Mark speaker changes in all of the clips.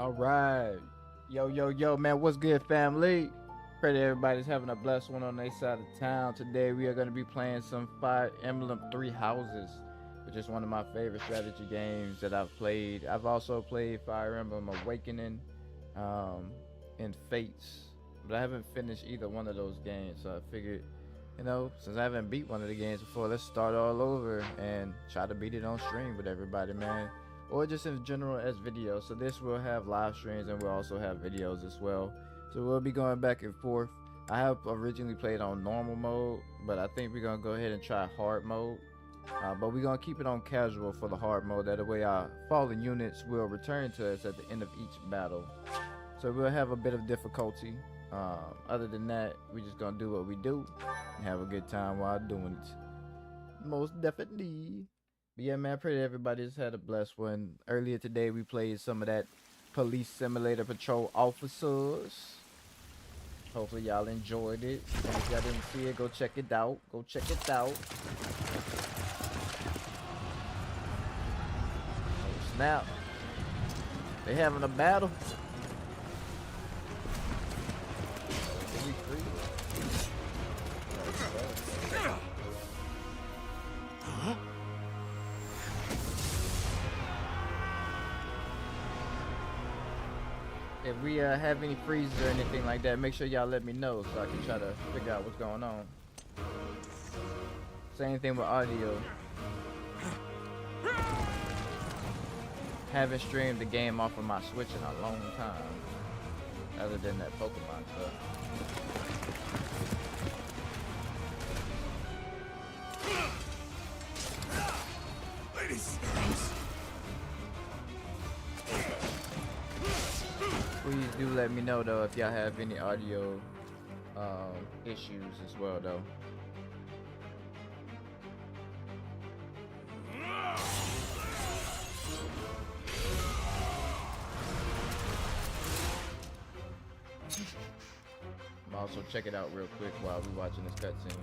Speaker 1: All right. Yo, man, what's good, family? Pray that everybody's having a blessed one on their side of town. Today, we are going to be playing some Fire Emblem Three Houses, which is one of my favorite strategy games that I've played. I've also played Fire Emblem Awakening um, and Fates, but I haven't finished either one of those games. So I figured, since I haven't beat one of the games before, let's start all over and try to beat it on stream with everybody, man, or just in general as videos. So this will have live streams and we'll also have videos as well. So we'll be going back and forth. I have originally played on normal mode, but I think we're gonna go ahead and try hard mode. But we're gonna keep it on casual for the hard mode. That way our fallen units will return to us at the end of each battle. So we'll have a bit of difficulty. Other than that, we're just gonna do what we do and have a good time while doing it. Most definitely. But yeah, man, I pray that everybody's had a blessed one. Earlier today, we played some of that Police Simulator Patrol Officers. Hopefully y'all enjoyed it. And if y'all didn't see it, go check it out. Go check it out. Oh, snap. They having a battle. If we have any freezes or anything like that, make sure y'all let me know so I can try to figure out what's going on. Same thing with audio. Haven't streamed the game off of my Switch in a long time, other than that Pokemon stuff.
Speaker 2: Ladies.
Speaker 1: Please do let me know though if y'all have any audio issues as well though. I'm also check it out real quick while we watching this cutscene.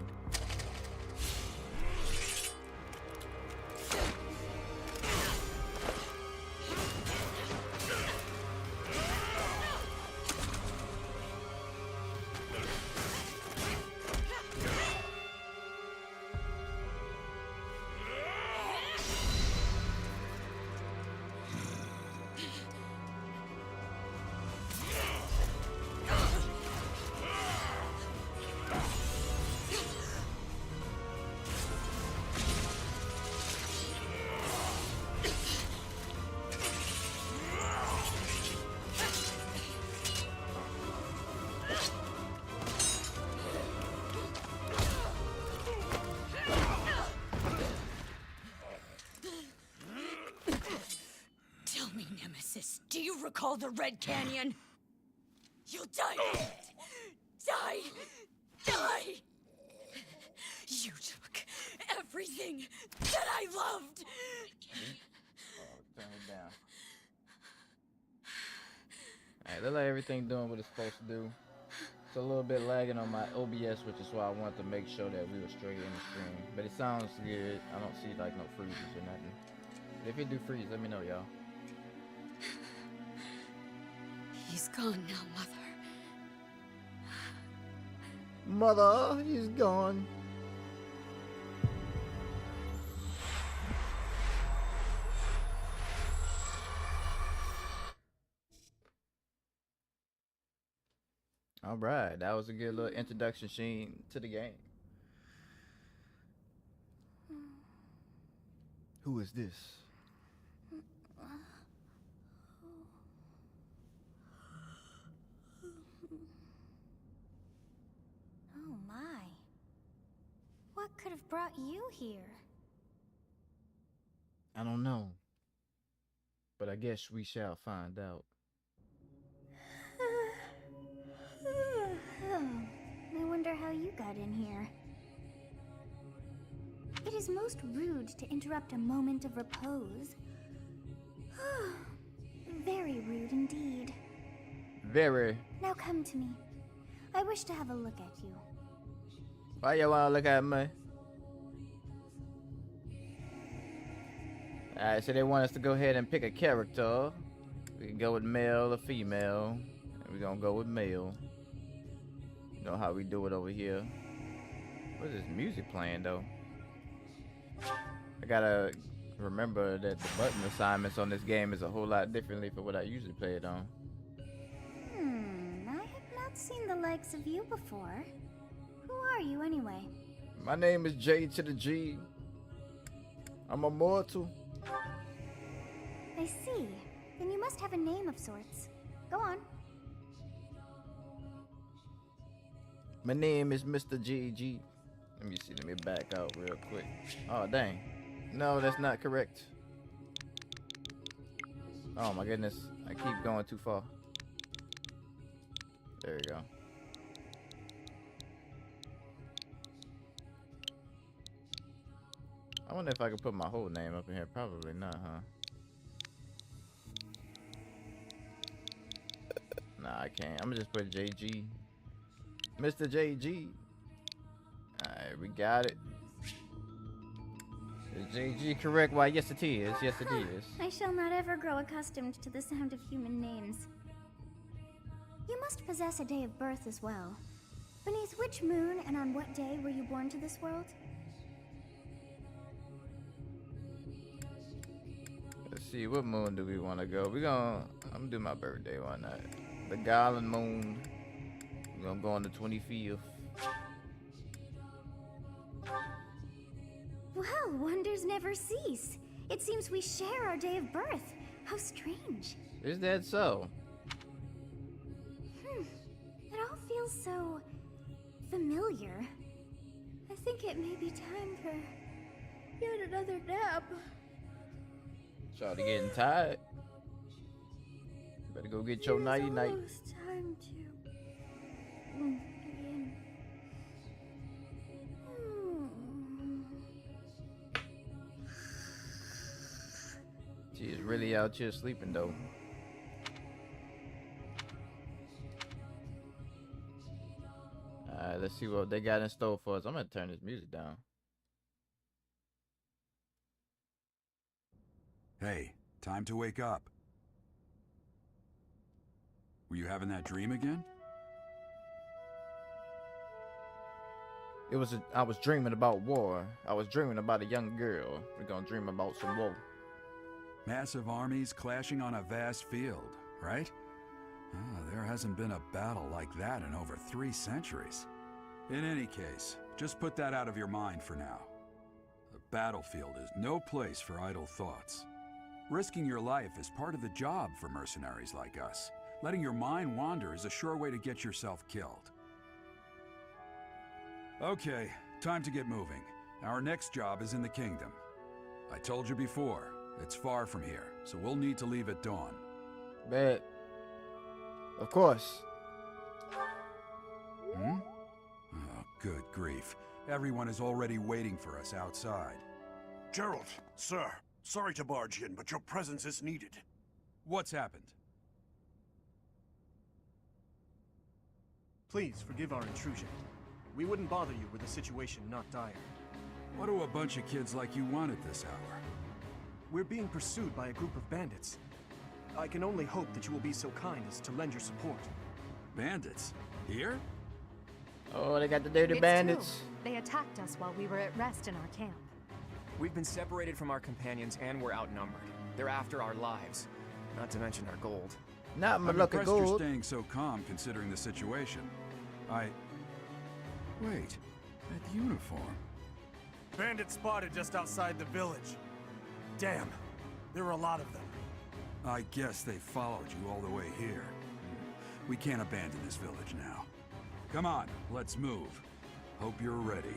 Speaker 3: Do you recall the Red Canyon? You'll die in it! Die! Die! You took everything that I loved!
Speaker 1: Turn it down. Alright, look like everything doing what it's supposed to do. It's a little bit lagging on my OBS, which is why I wanted to make sure that we were straight in the stream. But it sounds good. I don't see like no freezes or nothing. But if it do freeze, let me know, y'all.
Speaker 3: He's gone now, Mother.
Speaker 1: Mother, he's gone. All right, that was a good little introduction scene to the game. Who is this?
Speaker 4: Oh my. What could have brought you here?
Speaker 1: I don't know. But I guess we shall find out.
Speaker 4: I wonder how you got in here. It is most rude to interrupt a moment of repose. Very rude indeed.
Speaker 1: Very.
Speaker 4: Now come to me. I wish to have a look at you.
Speaker 1: Why you wanna look at me? Alright, so they want us to go ahead and pick a character. We can go with male or female. And we're gonna go with male. You know how we do it over here. What is this music playing though? I gotta remember that the button assignments on this game is a whole lot differently from what I usually play it on.
Speaker 4: I have not seen the likes of you before. Who are you anyway?
Speaker 1: My name is J to the G. I'm immortal.
Speaker 4: I see. Then you must have a name of sorts. Go on.
Speaker 1: My name is Mr. GG. Let me see. Let me back out real quick. Oh, dang. No, that's not correct. Oh, my goodness. I keep going too far. There we go. I wonder if I could put my whole name up in here. Probably not, huh? Nah, I can't. I'm gonna just put JG. Mr. JG. Alright, we got it. Is JG correct? Why, yes it is. Yes it is.
Speaker 4: I shall not ever grow accustomed to the sound of human names. You must possess a day of birth as well. Beneath which moon and on what day were you born to this world?
Speaker 1: Let's see, what moon do we want to go? I'm gonna do my birthday one night. The Garland moon. We're gonna go on the 25th.
Speaker 4: Well, wonders never cease. It seems we share our day of birth. How strange.
Speaker 1: Is that so?
Speaker 4: It all feels so familiar. I think it may be time for yet another nap.
Speaker 1: Shawty getting tired. Better go get your nighty night.
Speaker 4: It's time to begin.
Speaker 1: She is really out here sleeping though. Alright, let's see what they got in store for us. I'm gonna turn this music down.
Speaker 2: Hey, time to wake up. Were you having that dream again?
Speaker 1: I was dreaming about war. I was dreaming about a young girl. We're gonna dream about some war.
Speaker 2: Massive armies clashing on a vast field, right? There hasn't been a battle like that in over 3 centuries. In any case, just put that out of your mind for now. The battlefield is no place for idle thoughts. Risking your life is part of the job for mercenaries like us. Letting your mind wander is a sure way to get yourself killed. Okay, time to get moving. Our next job is in the kingdom. I told you before, it's far from here, so we'll need to leave at dawn.
Speaker 1: Bet. Of course.
Speaker 2: Oh, good grief. Everyone is already waiting for us outside.
Speaker 5: Gerald, sir, sorry to barge in, but your presence is needed.
Speaker 2: What's happened?
Speaker 6: Please forgive our intrusion. We wouldn't bother you were the situation not dire.
Speaker 2: What do a bunch of kids like you want at this hour?
Speaker 6: We're being pursued by a group of bandits. I can only hope that you will be so kind as to lend your support.
Speaker 2: Bandits? Here?
Speaker 1: Oh, they got the dirty
Speaker 7: It's
Speaker 1: bandits.
Speaker 7: true. They attacked us while we were at rest in our camp.
Speaker 8: We've been separated from our companions and we're outnumbered. They're after our lives, not to mention our gold.
Speaker 1: Not my
Speaker 2: I'm
Speaker 1: lucky
Speaker 2: impressed you're
Speaker 1: gold.
Speaker 2: staying so calm considering the situation. Wait, that uniform.
Speaker 5: Bandits spotted just outside the village. Damn, there are a lot of them.
Speaker 2: I guess they followed you all the way here. We can't abandon this village now. Come on, let's move. Hope you're ready.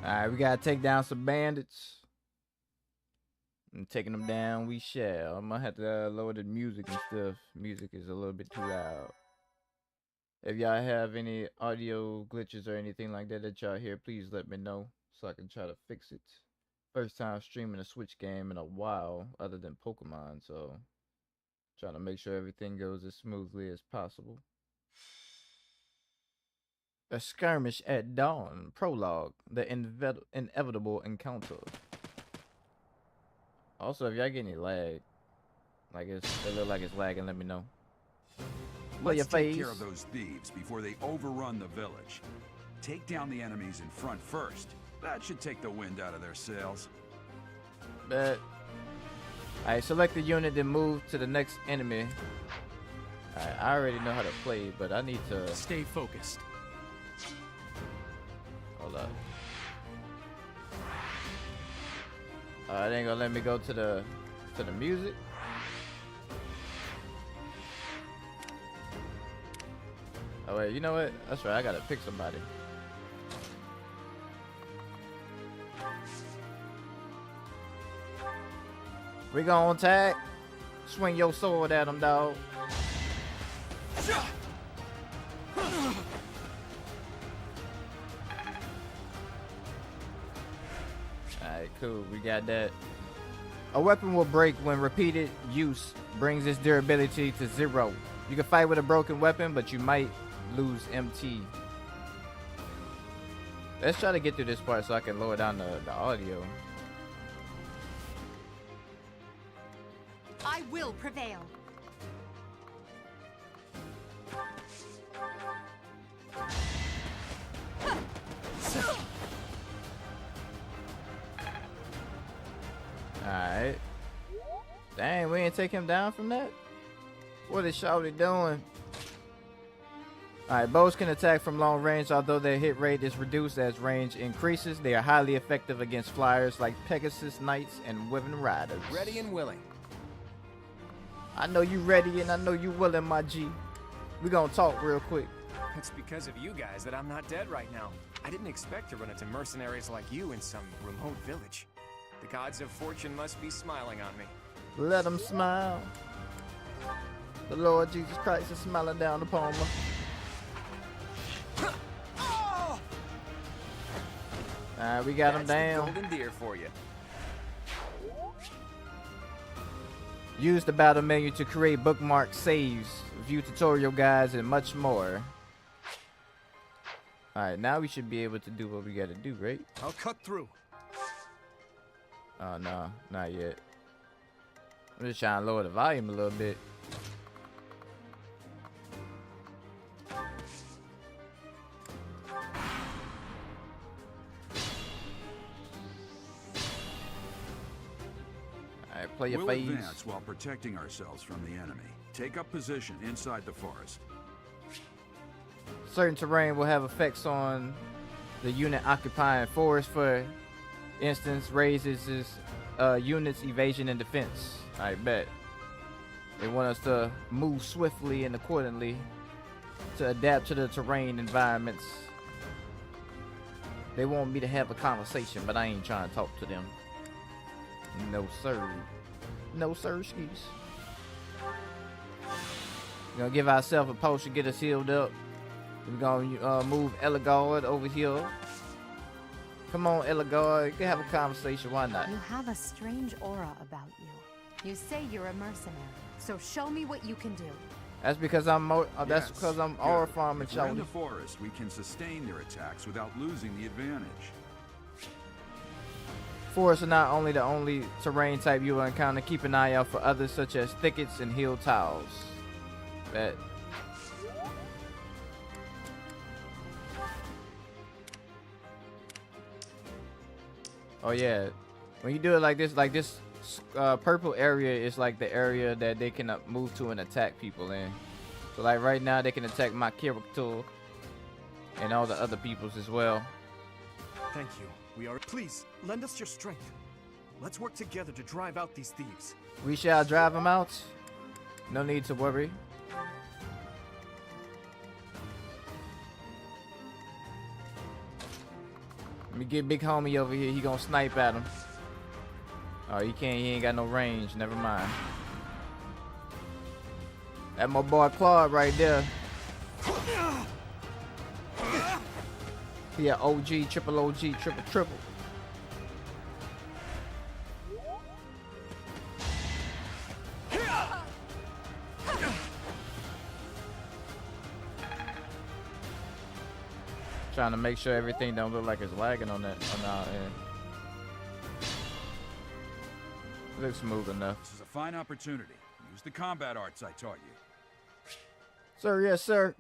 Speaker 1: Alright, we gotta take down some bandits. And taking them down, we shall. I'm gonna have to lower the music and stuff. Music is a little bit too loud. If y'all have any audio glitches or anything like that that y'all hear, please let me know so I can try to fix it. First time streaming a Switch game in a while, other than Pokemon, so trying to make sure everything goes as smoothly as possible. A skirmish at dawn. Prologue. The inevitable encounter. Also, if y'all get any lag, like it look like it's lagging, let me know.
Speaker 2: Let's
Speaker 1: your
Speaker 2: take
Speaker 1: face.
Speaker 2: care of those thieves before they overrun the village. Take down the enemies in front first. That should take the wind out of their sails.
Speaker 1: Bet. Alright, select the unit, then move to the next enemy. Alright, I already know how to play, but I need to
Speaker 6: Stay focused.
Speaker 1: hold up. It ain't gonna let me go to the music. Oh wait, you know what? That's right, I gotta pick somebody. We gon' attack. Swing your sword at him, dog. Alright, cool. We got that. A weapon will break when repeated use brings its durability to 0. You can fight with a broken weapon, but you might lose MT. Let's try to get through this part so I can lower down the audio.
Speaker 7: I will prevail.
Speaker 1: Alright. Dang, we ain't take him down from that? What is Shawty doing? Alright, bows can attack from long range, although their hit rate is reduced as range increases. They are highly effective against flyers like Pegasus Knights and Wyvern Riders.
Speaker 8: Ready and willing.
Speaker 1: I know you ready and I know you willing, my G. We gonna talk real quick.
Speaker 8: It's because of you guys that I'm not dead right now. I didn't expect to run into mercenaries like you in some remote village. The gods of fortune must be smiling on me.
Speaker 1: Let them smile. The Lord Jesus Christ is smiling down upon me. Alright, we got him
Speaker 8: That's the
Speaker 1: down.
Speaker 8: golden deer for you.
Speaker 1: Use the battle menu to create bookmarks, saves, view tutorial guides, and much more. Alright, now we should be able to do what we gotta do, right?
Speaker 6: I'll cut through.
Speaker 1: Oh, no, not yet. I'm just trying to lower the volume a little bit. Alright, play your
Speaker 2: We'll
Speaker 1: face.
Speaker 2: advance while protecting ourselves from the enemy. Take up position inside the forest.
Speaker 1: Certain terrain will have effects on the unit occupying forest. For instance, raises its unit's evasion and defense. I bet. They want us to move swiftly and accordingly to adapt to the terrain environments. They want me to have a conversation, but I ain't trying to talk to them. No sir. No sir skis. We're gonna give ourselves a potion, get us healed up. We're gonna move Eligard over here. Come on, Eligard. You can have a conversation. Why not?
Speaker 7: You have a strange aura about you. You say you're a mercenary, so show me what you can do.
Speaker 1: That's because I'm that's
Speaker 2: Yes,
Speaker 1: because I'm
Speaker 2: good.
Speaker 1: aura farming,
Speaker 2: If we're in
Speaker 1: Shawty.
Speaker 2: the forest, we can sustain their attacks without losing the advantage.
Speaker 1: Forests are not only the only terrain type you will encounter. Keep an eye out for others such as thickets and hill tiles. Bet. Oh yeah, when you do it like this purple area is like the area that they can move to and attack people in. So like right now they can attack my character and all the other peoples as well.
Speaker 6: Thank you. We are. Please, lend us your strength. Let's work together to drive out these thieves.
Speaker 1: We shall drive them out. No need to worry. Let me get big homie over here. He gonna snipe at him. Oh, he can't. He ain't got no range. Never mind. That my boy Claude right there. Yeah, OG, triple OG, triple. Trying to make sure everything don't look like it's lagging on that on our end. Looks smooth enough.
Speaker 2: This is a fine opportunity. Use the combat arts I taught you.
Speaker 1: Sir, yes, sir.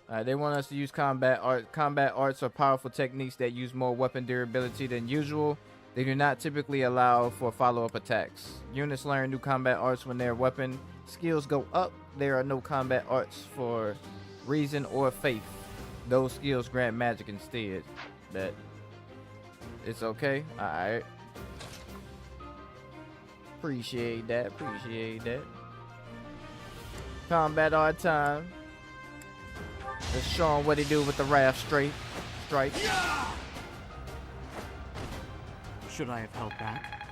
Speaker 1: Alright, they want us to use combat art. Combat arts are powerful techniques that use more weapon durability than usual. They do not typically allow for follow-up attacks. Units learn new combat arts when their weapon skills go up. There are no combat arts for reason or faith. Those skills grant magic instead. That it's okay. Alright. Appreciate that. Appreciate that. Combat art time. Let's show him what he do with the Wrath Strike.
Speaker 9: Should I have held back?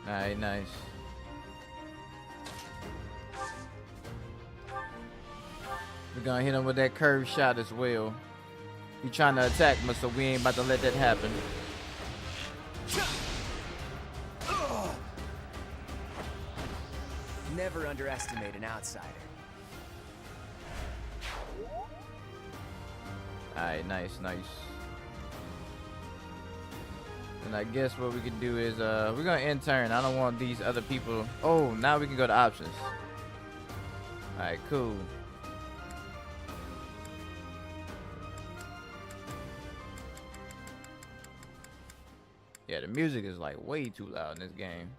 Speaker 1: Alright, nice. We're gonna hit him with that curve shot as well. He trying to attack me, so we ain't about to let that happen.
Speaker 8: Never underestimate an outsider.
Speaker 1: Alright, nice. And I guess what we could do is we're gonna end turn. I don't want these other people. Oh, now we can go to options. Alright, cool. Yeah, the music is like way too loud in this game.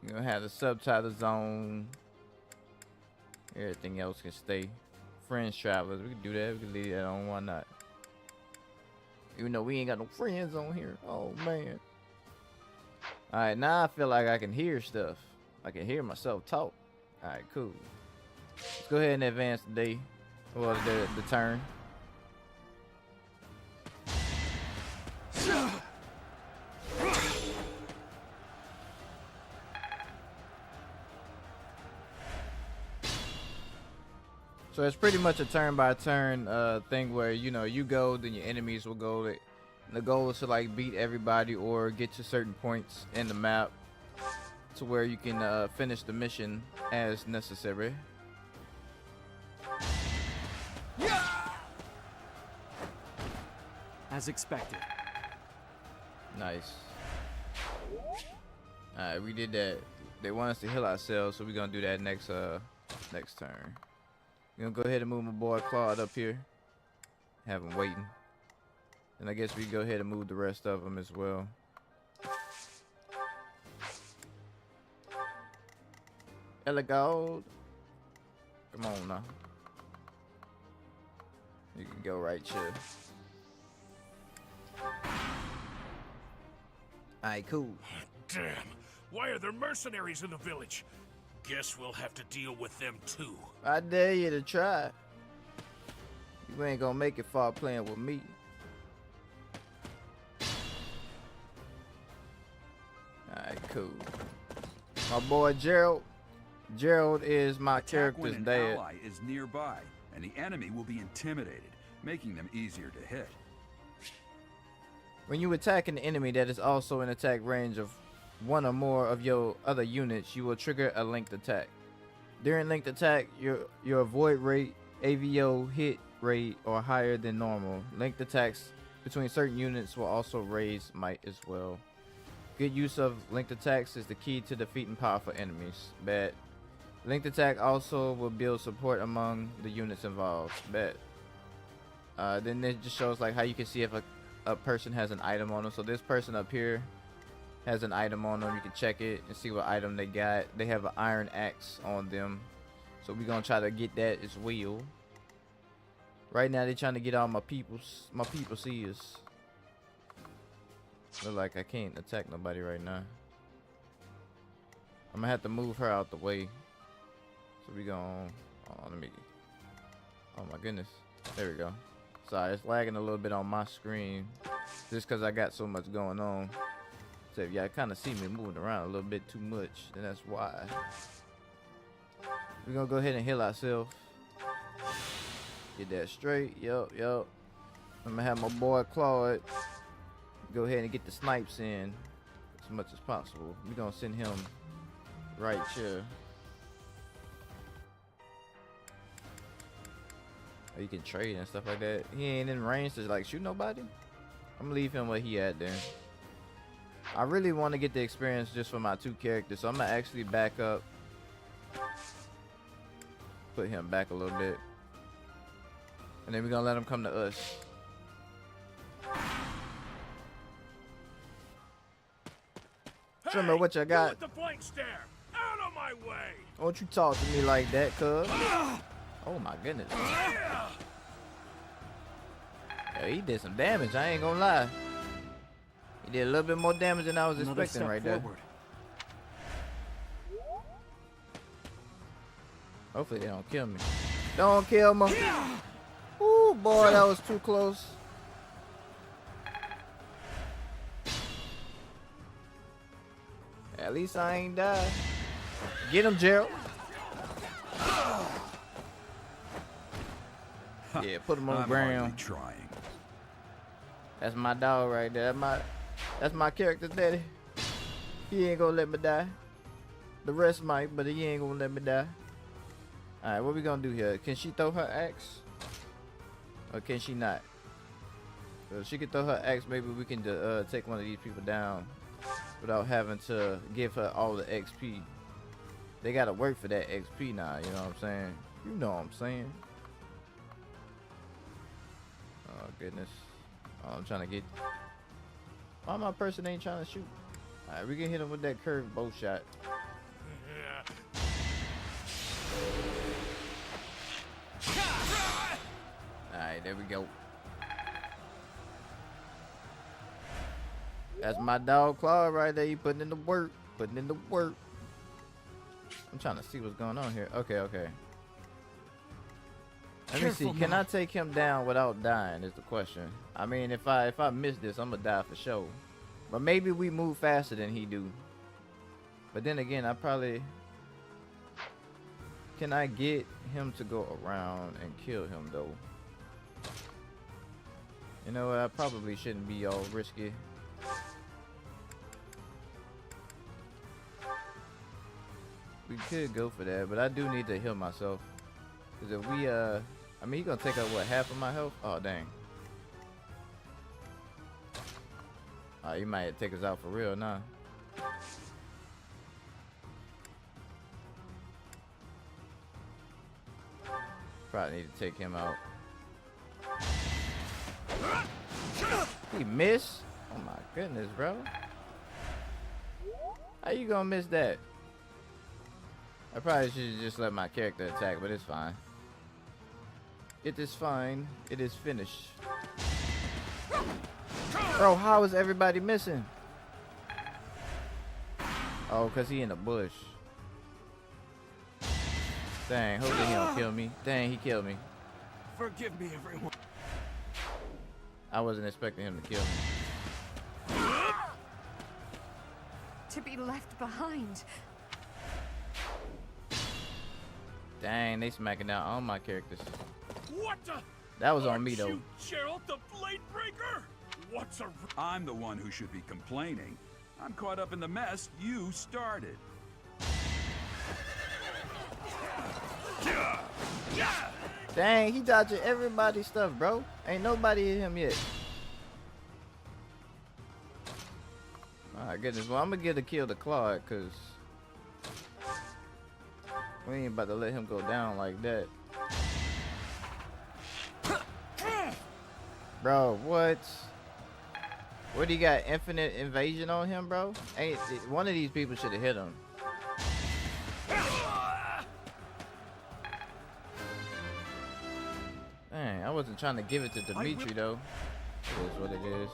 Speaker 1: You're gonna have the subtitles on. Everything else can stay. Friends, travelers, we can do that. We can leave that on. Why not? Even though we ain't got no friends on here. Oh man. Alright, now I feel like I can hear stuff. I can hear myself talk. Alright, cool. Let's go ahead and advance the day. Or the turn. So it's pretty much a turn-by-turn thing where, you know, you go, then your enemies will go. The goal is to like beat everybody or get to certain points in the map to where you can finish the mission as necessary.
Speaker 9: As expected.
Speaker 1: Nice. Alright, we did that. They want us to heal ourselves, so we're gonna do that next turn. We're gonna go ahead and move my boy Claude up here. Have him waiting. And I guess we go ahead and move the rest of them as well. Gold. Come on now. You can go right here. Alright, cool.
Speaker 10: Damn. Why are there mercenaries in the village? Guess we'll have to deal with them too.
Speaker 1: I dare you to try. You ain't gonna make it far playing with me. Alright, cool. My boy Gerald. Gerald is my character's
Speaker 2: When an
Speaker 1: dad.
Speaker 2: ally is nearby, and the enemy will be intimidated, making them easier to hit.
Speaker 1: When you attack an enemy that is also in attack range of one or more of your other units, you will trigger a linked attack. During linked attack, your avoid rate, AVO hit rate are higher than normal. Linked attacks between certain units will also raise might as well. Good use of linked attacks is the key to defeating powerful enemies. Bad. Linked attack also will build support among the units involved. Bad. Then it just shows like how you can see if a person has an item on them. So this person up here has an item on them. You can check it and see what item they got. They have an iron axe on them, so we're gonna try to get that as well. Right now they're trying to get all my people's ears. Look like I can't attack nobody right now. I'm gonna have to move her out the way. So we gonna let me. Oh my goodness, there we go. Sorry, it's lagging a little bit on my screen just because I got so much going on. So if y'all kind of see me moving around a little bit too much, then that's why. We're gonna go ahead and heal ourselves. Get that straight. Yup. I'm gonna have my boy Claude go ahead and get the snipes in as much as possible. We're gonna send him right here. Or you can trade and stuff like that. He ain't in range to like shoot nobody. I'm gonna leave him where he at there. I really want to get the experience just for my 2 characters, so I'm gonna actually back up. Put him back a little bit. And then we're gonna let him come to us. Show me what you got.
Speaker 10: With the blank stare. Out of my way.
Speaker 1: Don't you talk to me like that, cuz. Oh my goodness. Yeah, he did some damage, I ain't gonna lie. He did a little bit more damage than I was expecting right there. Hopefully they don't kill me. Don't kill me. Ooh, boy, that was too close. At least I ain't died. Get him, Gerald. Yeah, put him on the ground.
Speaker 2: Trying.
Speaker 1: That's my dog right there. That's my character, daddy. He ain't gonna let me die. The rest might, but he ain't gonna let me die. Alright, what we gonna do here? Can she throw her axe? Or can she not? So if she can throw her axe, maybe we can take one of these people down without having to give her all the XP. They gotta work for that XP now, you know what I'm saying? You know what I'm saying. Oh goodness. Oh, I'm trying to get... Why my person ain't trying to shoot? Alright, we can hit him with that curved bow shot. Alright, there we go. That's my dog Claw right there. He putting in the work. Putting in the work. I'm trying to see what's going on here. Okay, okay. Let me see. Can I take him down without dying is the question. I mean, if I miss this, I'm gonna die for sure. But maybe we move faster than he do. But then again, I probably... Can I get him to go around and kill him though? You know what? I probably shouldn't be all risky. We could go for that, but I do need to heal myself. Because if we, I mean, he's gonna take out, what, half of my health? Oh, dang. Oh, he might take us out for real now. Probably need to take him out. He missed? Oh my goodness, bro. How you gonna miss that? I probably should just let my character attack, but it's fine. It is fine. It is finished. Bro, how is everybody missing? Oh, because he in the bush. Dang, hopefully he don't kill me. Dang, he killed me.
Speaker 6: Forgive me, everyone.
Speaker 1: I wasn't expecting him to kill me.
Speaker 7: To be left behind.
Speaker 1: Dang, they smacking down all my characters.
Speaker 10: What the?
Speaker 1: That was on me though.
Speaker 10: You, Gerald the Blade Breaker? What's a...
Speaker 2: I'm the one who should be complaining. I'm caught up in the mess you started.
Speaker 1: Dang, he dodging everybody's stuff, bro. Ain't nobody hit him yet. My goodness, well, I'm gonna get a kill to Claude, cause we ain't about to let him go down like that. Bro, what? What, he got infinite invasion on him, bro? Ain't one of these people should have hit him. Dang, I wasn't trying to give it to Dimitri though. It is what it is.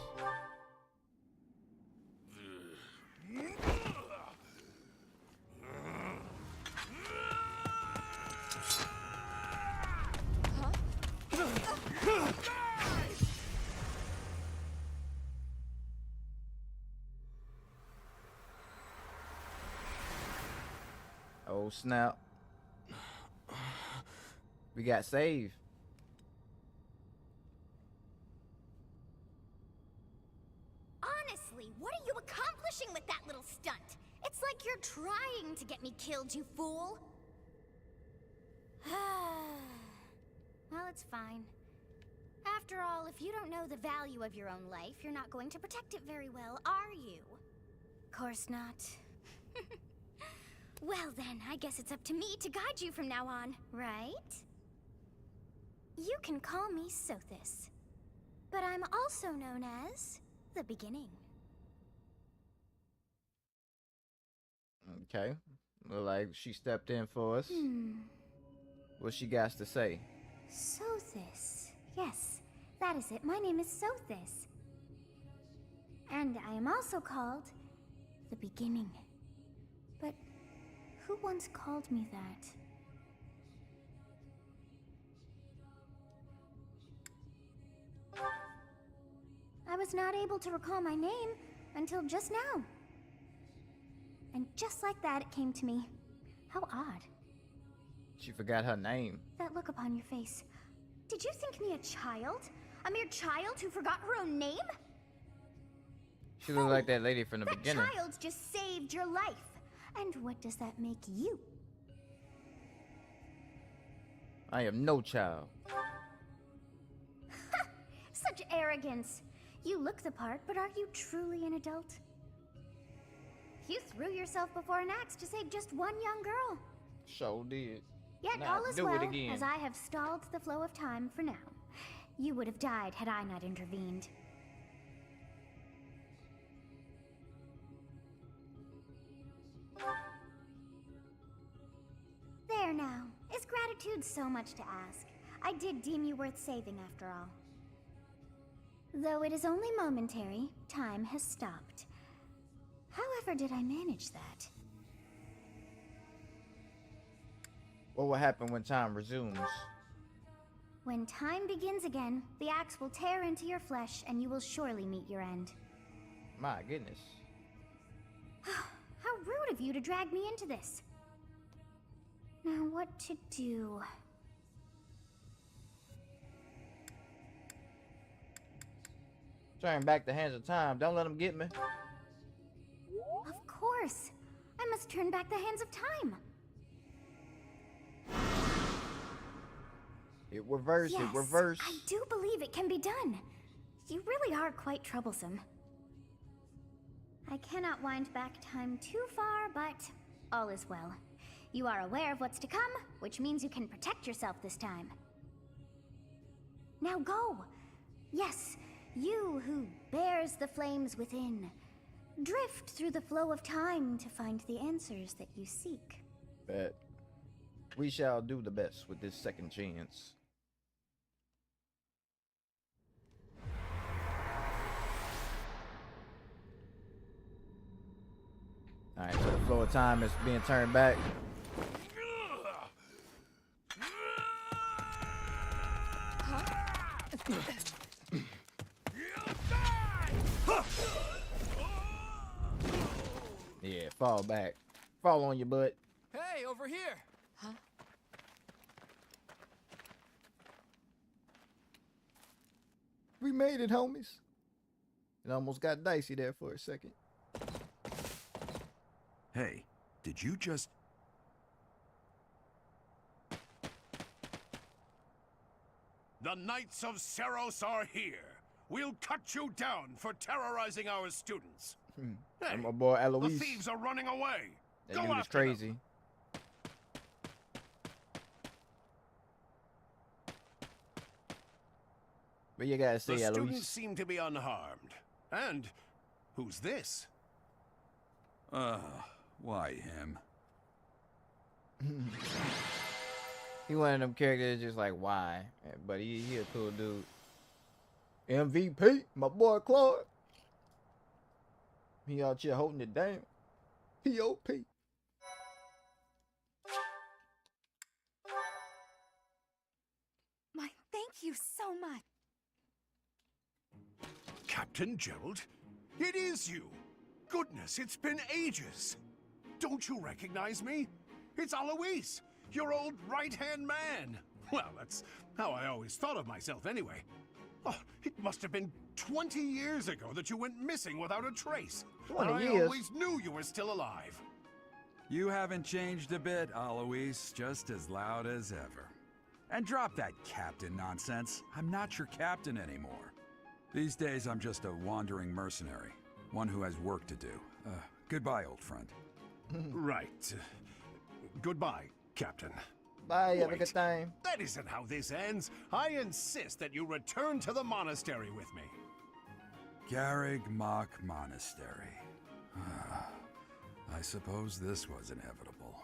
Speaker 1: Oh snap. We got saved.
Speaker 4: Honestly, what are you accomplishing with that little stunt? It's like you're trying to get me killed, you fool. Well, it's That's fine. After all, if you don't know the value of your own life, you're not going to protect it very well, are you? Course not. Well then, I guess it's up to me to guide you from now on, right? You can call me Sothis, but I'm also known as the Beginning.
Speaker 1: Okay. Look like she stepped in for us. What she got to say?
Speaker 4: Sothis. Yes, that is it. My name is Sothis. And I am also called the Beginning. But who once called me that? I was not able to recall my name until just now. And just like that, it came to me. How odd.
Speaker 1: She forgot her name.
Speaker 4: That look upon your face. Did you think me a child? A mere child who forgot her own name?
Speaker 1: She looked like that lady from the beginning.
Speaker 4: That child just saved your life. And what does that make you?
Speaker 1: I am no child.
Speaker 4: Such arrogance. You look the part, but are you truly an adult? You threw yourself before an axe to save just one young girl.
Speaker 1: Sure did.
Speaker 4: Yet
Speaker 1: Now
Speaker 4: all is
Speaker 1: do
Speaker 4: well,
Speaker 1: it again.
Speaker 4: as I have stalled the flow of time for now. You would have died had I not intervened. There now. Is gratitude so much to ask? I did deem you worth saving after all. Though it is only momentary, time has stopped. However did I manage that?
Speaker 1: What will happen when time resumes?
Speaker 4: When time begins again, the axe will tear into your flesh and you will surely meet your end.
Speaker 1: My goodness.
Speaker 4: How rude of you to drag me into this. Now what to do?
Speaker 1: Turn back the hands of time. Don't let them get me.
Speaker 4: Of course. I must turn back the hands of time.
Speaker 1: It reversed.
Speaker 4: Yes,
Speaker 1: It reversed.
Speaker 4: I do believe it can be done. You really are quite troublesome. I cannot wind back time too far, but all is well. You are aware of what's to come, which means you can protect yourself this time. Now go! Yes, you who bears the flames within. Drift through the flow of time to find the answers that you seek.
Speaker 1: Bet. We shall do the best with this second chance. Alright, so the flow of time is being turned back. Yeah, fall back. Fall on your butt.
Speaker 8: Hey, over here! Huh?
Speaker 1: We made it, homies. It almost got dicey there for a second.
Speaker 2: Hey, did you just...
Speaker 10: The Knights of Seros are here. We'll cut you down for terrorizing our students. Hey,
Speaker 1: And my boy
Speaker 10: the
Speaker 1: Eloise.
Speaker 10: thieves are running away.
Speaker 1: That
Speaker 10: Go
Speaker 1: dude is
Speaker 10: after them.
Speaker 1: crazy. What you gotta say,
Speaker 10: The
Speaker 1: Eloise?
Speaker 10: students seem to be unharmed. And who's this?
Speaker 2: Why him?
Speaker 1: He one of them characters just like, why? But he a cool dude. MVP, my boy Clark. He out here holding it down. P.O.P.
Speaker 7: My, thank you so much.
Speaker 10: Captain Gerald? It is you! Goodness, it's been ages! Don't you recognize me? It's Alois, your old right-hand man! Well, that's how I always thought of myself anyway. Oh, it must have been 20 years ago that you went missing without a trace.
Speaker 1: 20
Speaker 10: I
Speaker 1: years?
Speaker 10: always knew you were still alive.
Speaker 2: You haven't changed a bit, Alois. Just as loud as ever. And drop that captain nonsense. I'm not your captain anymore. These days, I'm just a wandering mercenary. One who has work to do. Goodbye, old friend.
Speaker 10: Right. Goodbye, Captain.
Speaker 1: Bye, have a
Speaker 10: Wait,
Speaker 1: good time.
Speaker 10: that isn't how this ends. I insist that you return to the monastery with me.
Speaker 2: Garreg Mach Monastery. I suppose this was inevitable.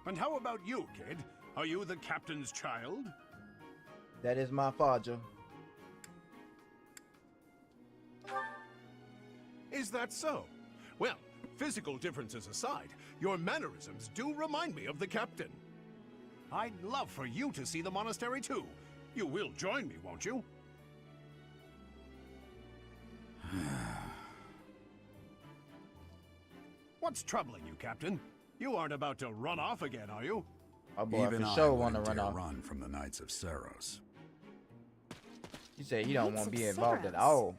Speaker 10: And how about you, kid? Are you the captain's child?
Speaker 1: That is my father.
Speaker 10: Is that so? Well, physical differences aside, your mannerisms do remind me of the captain. I'd love for you to see the monastery too. You will join me, won't you? What's troubling you, Captain? You aren't about to run off again, are you?
Speaker 1: My boy
Speaker 2: Even
Speaker 1: for
Speaker 2: I
Speaker 1: sure want to
Speaker 2: wouldn't
Speaker 1: run
Speaker 2: dare
Speaker 1: off.
Speaker 2: run from the Knights of Saros.
Speaker 1: He said he don't
Speaker 4: Knights
Speaker 1: want to
Speaker 4: of
Speaker 1: be involved at
Speaker 4: Saros.
Speaker 1: all.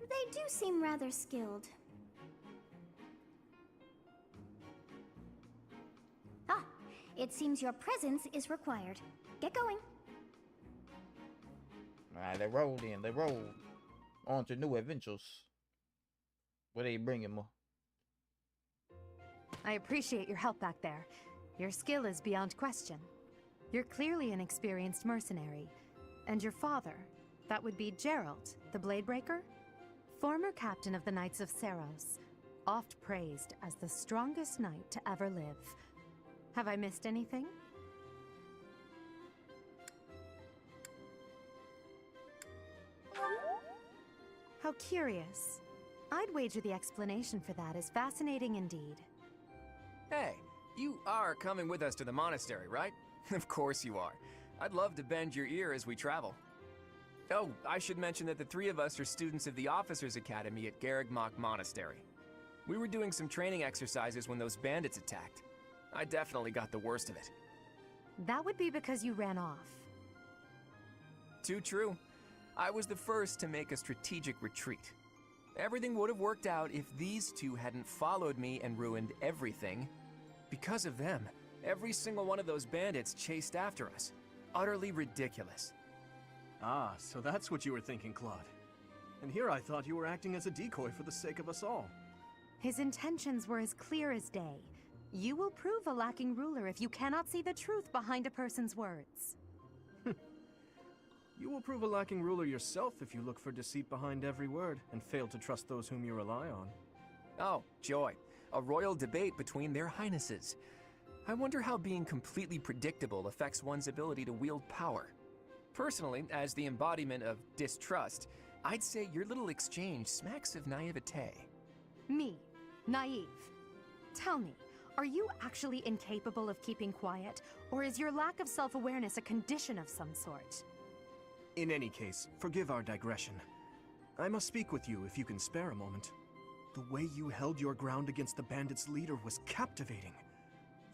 Speaker 4: They do seem rather skilled. Ah, it seems your presence is required. Get going.
Speaker 1: Alright, they rolled in. They rolled on to new adventures. What they bringing more?
Speaker 7: I appreciate your help back there. Your skill is beyond question. You're clearly an experienced mercenary. And your father, that would be Gerald, the Bladebreaker? Former captain of the Knights of Saros, oft praised as the strongest knight to ever live. Have I missed anything? How curious. I'd wager the explanation for that is fascinating indeed.
Speaker 8: Hey, you are coming with us to the monastery, right? Of course you are. I'd love to bend your ear as we travel. Oh, I should mention that the three of us are students of the Officers' Academy at Garreg Mach Monastery. We were doing some training exercises when those bandits attacked. I definitely got the worst of it.
Speaker 7: That would be because you ran off.
Speaker 8: Too true. I was the first to make a strategic retreat. Everything would have worked out if these two hadn't followed me and ruined everything. Because of them, every single one of those bandits chased after us. Utterly ridiculous.
Speaker 6: Ah, so that's what you were thinking, Claude. And here I thought you were acting as a decoy for the sake of us all.
Speaker 7: His intentions were as clear as day. You will prove a lacking ruler if you cannot see the truth behind a person's words.
Speaker 6: You will prove a lacking ruler yourself if you look for deceit behind every word and fail to trust those whom you rely on.
Speaker 8: Oh, joy. A royal debate between their highnesses. I wonder how being completely predictable affects one's ability to wield power. Personally, as the embodiment of distrust, I'd say your little exchange smacks of naivete.
Speaker 7: Me, naive. Tell me, are you actually incapable of keeping quiet, or is your lack of self-awareness a condition of some sort?
Speaker 6: In any case, forgive our digression. I must speak with you if you can spare a moment. The way you held your ground against the bandits' leader was captivating.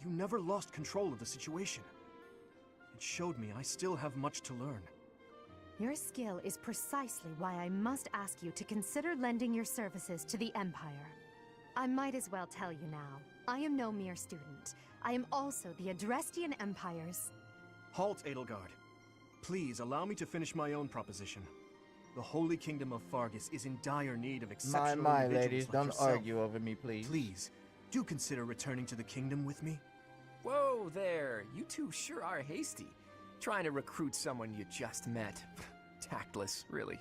Speaker 6: You never lost control of the situation. It showed me I still have much to learn.
Speaker 7: Your skill is precisely why I must ask you to consider lending your services to the Empire. I might as well tell you now, I am no mere student. I am also the Adrestian Empire's...
Speaker 6: Halt, Edelgard. Please allow me to finish my own proposition. The Holy Kingdom of Fargus is in dire need of exceptional
Speaker 1: My
Speaker 6: individuals
Speaker 1: ladies,
Speaker 6: like
Speaker 1: don't
Speaker 6: yourself.
Speaker 1: argue over me, please.
Speaker 6: Please, do consider returning to the kingdom with me.
Speaker 8: Whoa there, you two sure are hasty. Trying to recruit someone you just met. Tactless, really.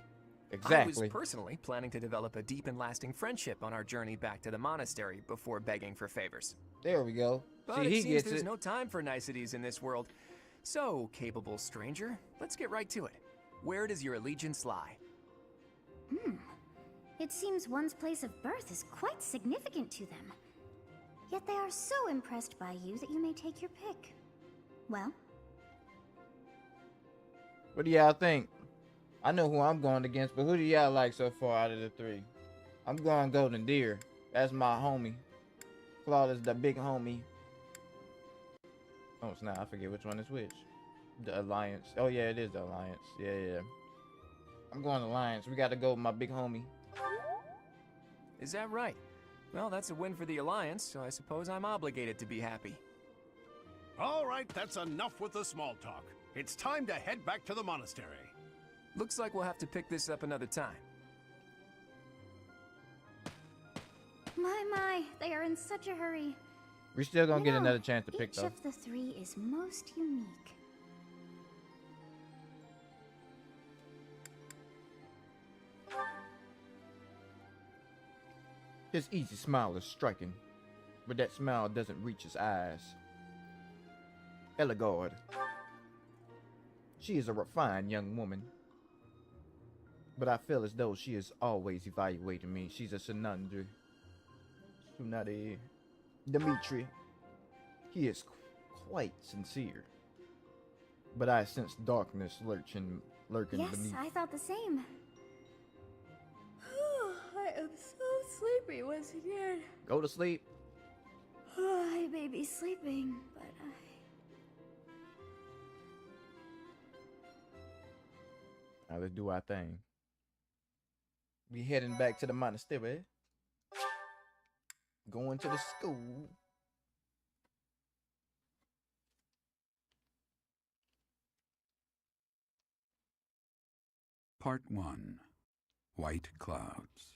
Speaker 1: Exactly.
Speaker 8: I was personally planning to develop a deep and lasting friendship on our journey back to the monastery before begging for favors.
Speaker 1: There we go.
Speaker 8: But
Speaker 1: See,
Speaker 8: it
Speaker 1: he
Speaker 8: seems
Speaker 1: gets
Speaker 8: there's
Speaker 1: it.
Speaker 8: no time for niceties in this world. So, capable stranger, let's get right to it. Where does your allegiance lie?
Speaker 4: It seems one's place of birth is quite significant to them. Yet they are so impressed by you that you may take your pick. Well,
Speaker 1: What do y'all think? I know who I'm going against, but who do y'all like so far out of the three? I'm going Golden Deer. That's my homie. Claude is the big homie. Oh, it's not. I forget which one is which. The Alliance. Oh, yeah, it is the Alliance. Yeah. I'm going Alliance. We got to go with my big homie.
Speaker 8: Is that right? Well, that's a win for the Alliance, so I suppose I'm obligated to be happy.
Speaker 10: All right, that's enough with the small talk. It's time to head back to the monastery.
Speaker 8: Looks like we'll have to pick this up another time.
Speaker 4: My, they are in such a hurry.
Speaker 1: We're still gonna
Speaker 4: You
Speaker 1: get
Speaker 4: know,
Speaker 1: another chance to pick
Speaker 4: each
Speaker 1: though.
Speaker 4: of the three is most unique.
Speaker 1: His easy smile is striking, but that smile doesn't reach his eyes. Eligard. She is a refined young woman, but I feel as though she is always evaluating me. She's a Sunandri. Sunadi. Dimitri. He is quite sincere, but I sense darkness lurking
Speaker 4: Yes,
Speaker 1: beneath.
Speaker 4: I thought the same. I am so sleepy once again.
Speaker 1: Go to sleep.
Speaker 4: I may be sleeping, but
Speaker 1: Now let's do our thing. We heading back to the monastery. Going to the school.
Speaker 2: Part 1. White Clouds.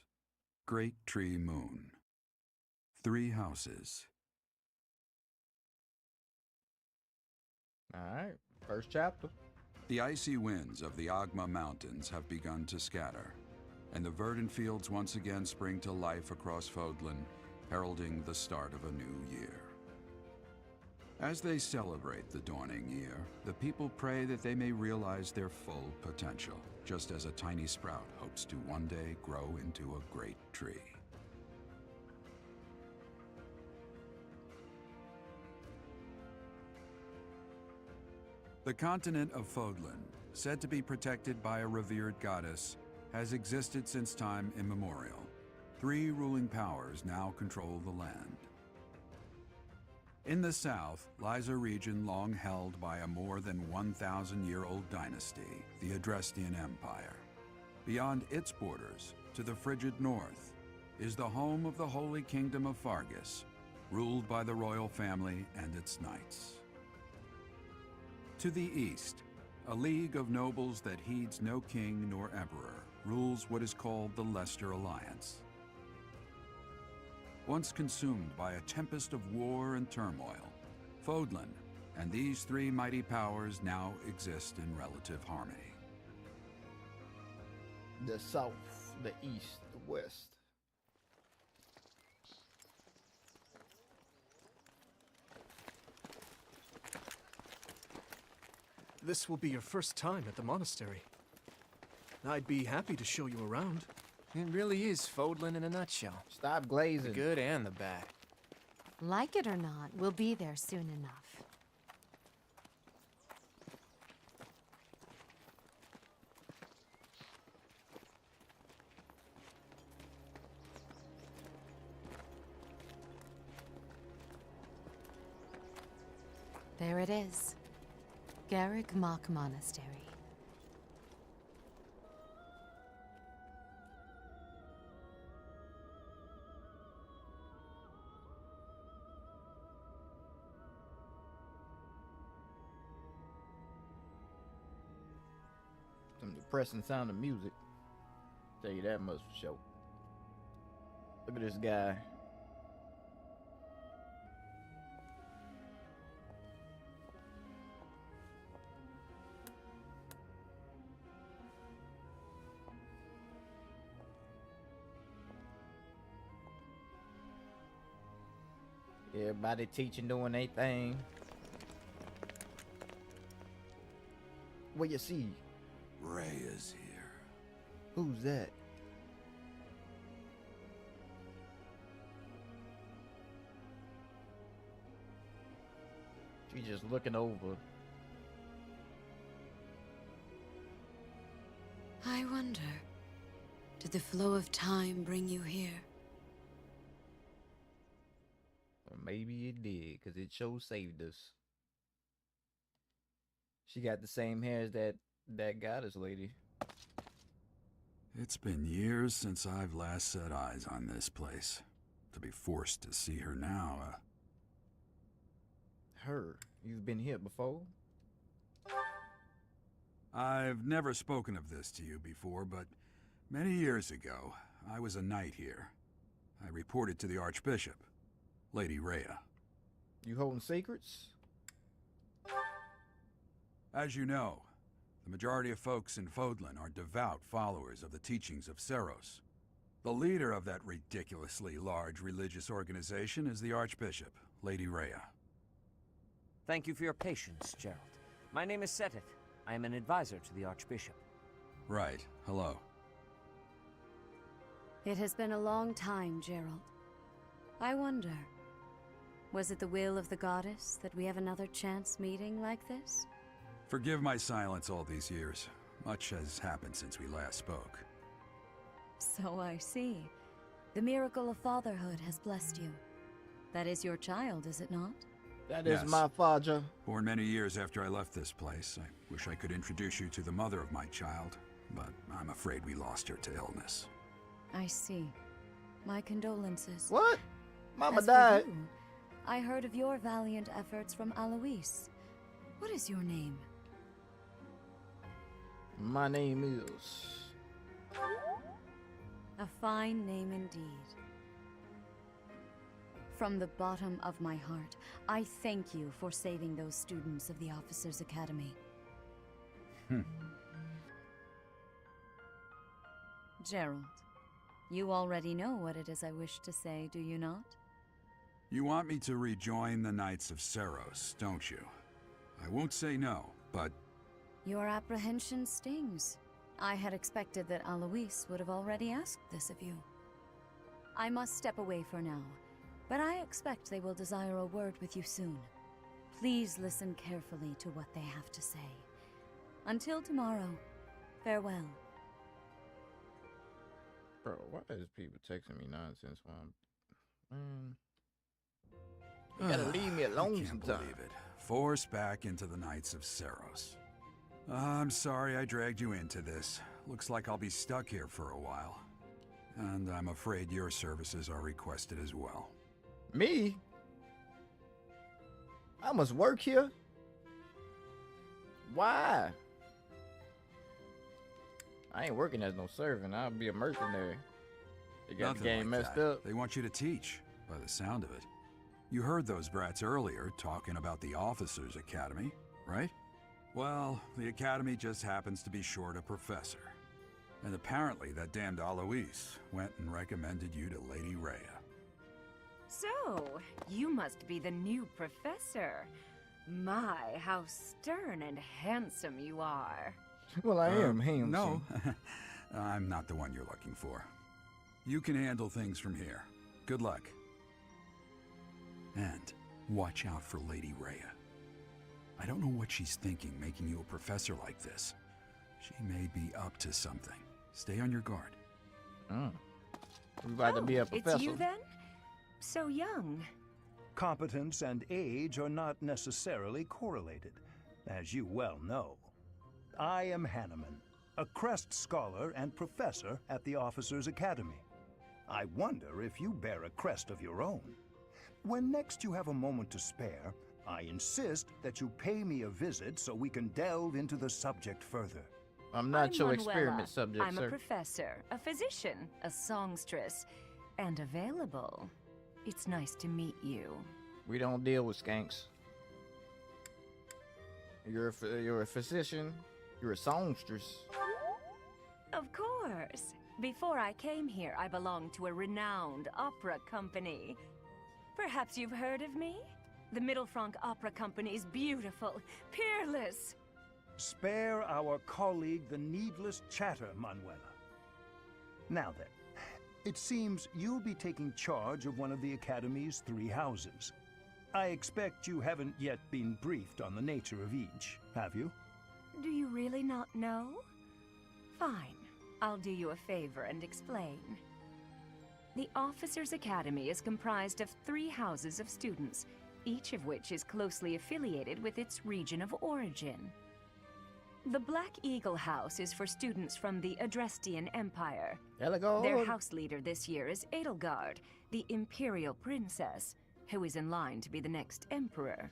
Speaker 2: Great Tree Moon. 3 houses.
Speaker 1: Alright, first chapter.
Speaker 2: The icy winds of the Agma Mountains have begun to scatter, and the verdant fields once again spring to life across Fodlan, heralding the start of a new year. As they celebrate the dawning year, the people pray that they may realize their full potential, just as a tiny sprout hopes to one day grow into a great tree. The continent of Fodlan, said to be protected by a revered goddess, has existed since time immemorial. 3 ruling powers now control the land. In the south lies a region long held by a more than 1,000-year-old dynasty, the Adrestian Empire. Beyond its borders, to the frigid north, is the home of the Holy Kingdom of Fargus, ruled by the royal family and its knights. To the east, a league of nobles that heeds no king nor emperor rules what is called the Leicester Alliance. Once consumed by a tempest of war and turmoil, Fodlan and these 3 mighty powers now exist in relative harmony.
Speaker 1: The south, the east, the west.
Speaker 6: This will be your first time at the monastery. I'd be happy to show you around.
Speaker 8: It really is Fodlan in a nutshell.
Speaker 1: Stop
Speaker 8: The
Speaker 1: glazing.
Speaker 8: good and the bad.
Speaker 7: Like it or not, we'll be there soon enough. There it is. Garrick Mach Monastery.
Speaker 1: Some depressing sound of music. Tell you that much for sure. Look at this guy. Everybody teaching, doing their thing. What you see?
Speaker 2: Ray is here.
Speaker 1: Who's that? She's just looking over.
Speaker 3: I wonder, did the flow of time bring you here?
Speaker 1: Or maybe it did, because it sure saved us. She got the same hair as that goddess lady.
Speaker 2: It's been years since I've last set eyes on this place. To be forced to see her now,
Speaker 1: Her. You've been here before?
Speaker 2: I've never spoken of this to you before, but many years ago, I was a knight here. I reported to the Archbishop, Lady Rhea.
Speaker 1: You holding secrets?
Speaker 2: As you know, the majority of folks in Fodlan are devout followers of the teachings of Seros. The leader of that ridiculously large religious organization is the Archbishop, Lady Rhea.
Speaker 9: Thank you for your patience, Gerald. My name is Seteth. I am an advisor to the Archbishop.
Speaker 2: Right. Hello.
Speaker 11: It has been a long time, Gerald. I wonder, was it the will of the goddess that we have another chance meeting like this?
Speaker 2: Forgive my silence all these years. Much has happened since we last spoke.
Speaker 11: So I see. The miracle of fatherhood has blessed you. That is your child, is it not?
Speaker 1: That
Speaker 2: Yes.
Speaker 1: is my father.
Speaker 2: Born many years after I left this place, I wish I could introduce you to the mother of my child, but I'm afraid we lost her to illness.
Speaker 11: I see. My condolences.
Speaker 1: What? Mama
Speaker 11: As for
Speaker 1: died.
Speaker 11: you, I heard of your valiant efforts from Alois. What is your name?
Speaker 1: My name is...
Speaker 11: A fine name indeed. From the bottom of my heart, I thank you for saving those students of the Officers' Academy. Gerald, you already know what it is I wish to say, do you not?
Speaker 2: You want me to rejoin the Knights of Seros, don't you? I won't say no, but
Speaker 11: Your apprehension stings. I had expected that Alois would have already asked this of you. I must step away for now, but I expect they will desire a word with you soon. Please listen carefully to what they have to say. Until tomorrow, farewell.
Speaker 1: Bro, why is people texting me nonsense while I'm... You gotta leave me alone
Speaker 2: I can't
Speaker 1: sometime.
Speaker 2: believe it. Forced back into the Knights of Seros. I'm sorry I dragged you into this. Looks like I'll be stuck here for a while. And I'm afraid your services are requested as well.
Speaker 1: Me? I must work here? Why? I ain't working as no servant. I'll be a mercenary. They got
Speaker 2: Nothing
Speaker 1: the game
Speaker 2: like
Speaker 1: messed
Speaker 2: that.
Speaker 1: up.
Speaker 2: They want you to teach, by the sound of it. You heard those brats earlier talking about the Officers' Academy, right? Well, the Academy just happens to be short a professor. And apparently that damned Alois went and recommended you to Lady Rhea.
Speaker 12: So, you must be the new professor. My, how stern and handsome you are.
Speaker 1: Well, I am handsome.
Speaker 2: No, I'm not the one you're looking for. You can handle things from here. Good luck. And watch out for Lady Rhea. I don't know what she's thinking making you a professor like this. She may be up to something. Stay on your guard.
Speaker 1: You about to be a professor.
Speaker 12: It's you then? So young.
Speaker 13: Competence and age are not necessarily correlated, as you well know. I am Hanneman, a Crest Scholar and Professor at the Officers' Academy. I wonder if you bear a crest of your own. When next you have a moment to spare, I insist that you pay me a visit so we can delve into the subject further.
Speaker 1: I'm not your
Speaker 12: Manuela.
Speaker 1: experiment subject,
Speaker 12: I'm
Speaker 1: sir.
Speaker 12: a professor, a physician, a songstress, and available. It's nice to meet you.
Speaker 1: We don't deal with skanks. You're a physician. You're a songstress.
Speaker 12: Of course. Before I came here, I belonged to a renowned opera company. Perhaps you've heard of me? The Middlefranc Opera Company is beautiful, peerless.
Speaker 13: Spare our colleague the needless chatter, Manuela. Now then, it seems you'll be taking charge of one of the Academy's 3 houses. I expect you haven't yet been briefed on the nature of each, have you?
Speaker 12: Do you really not know? Fine. I'll do you a favor and explain. The Officers' Academy is comprised of 3 houses of students, each of which is closely affiliated with its region of origin. The Black Eagle House is for students from the Adrestian Empire.
Speaker 1: Edelgard.
Speaker 12: Their house leader this year is Edelgard, the Imperial Princess, who is in line to be the next Emperor.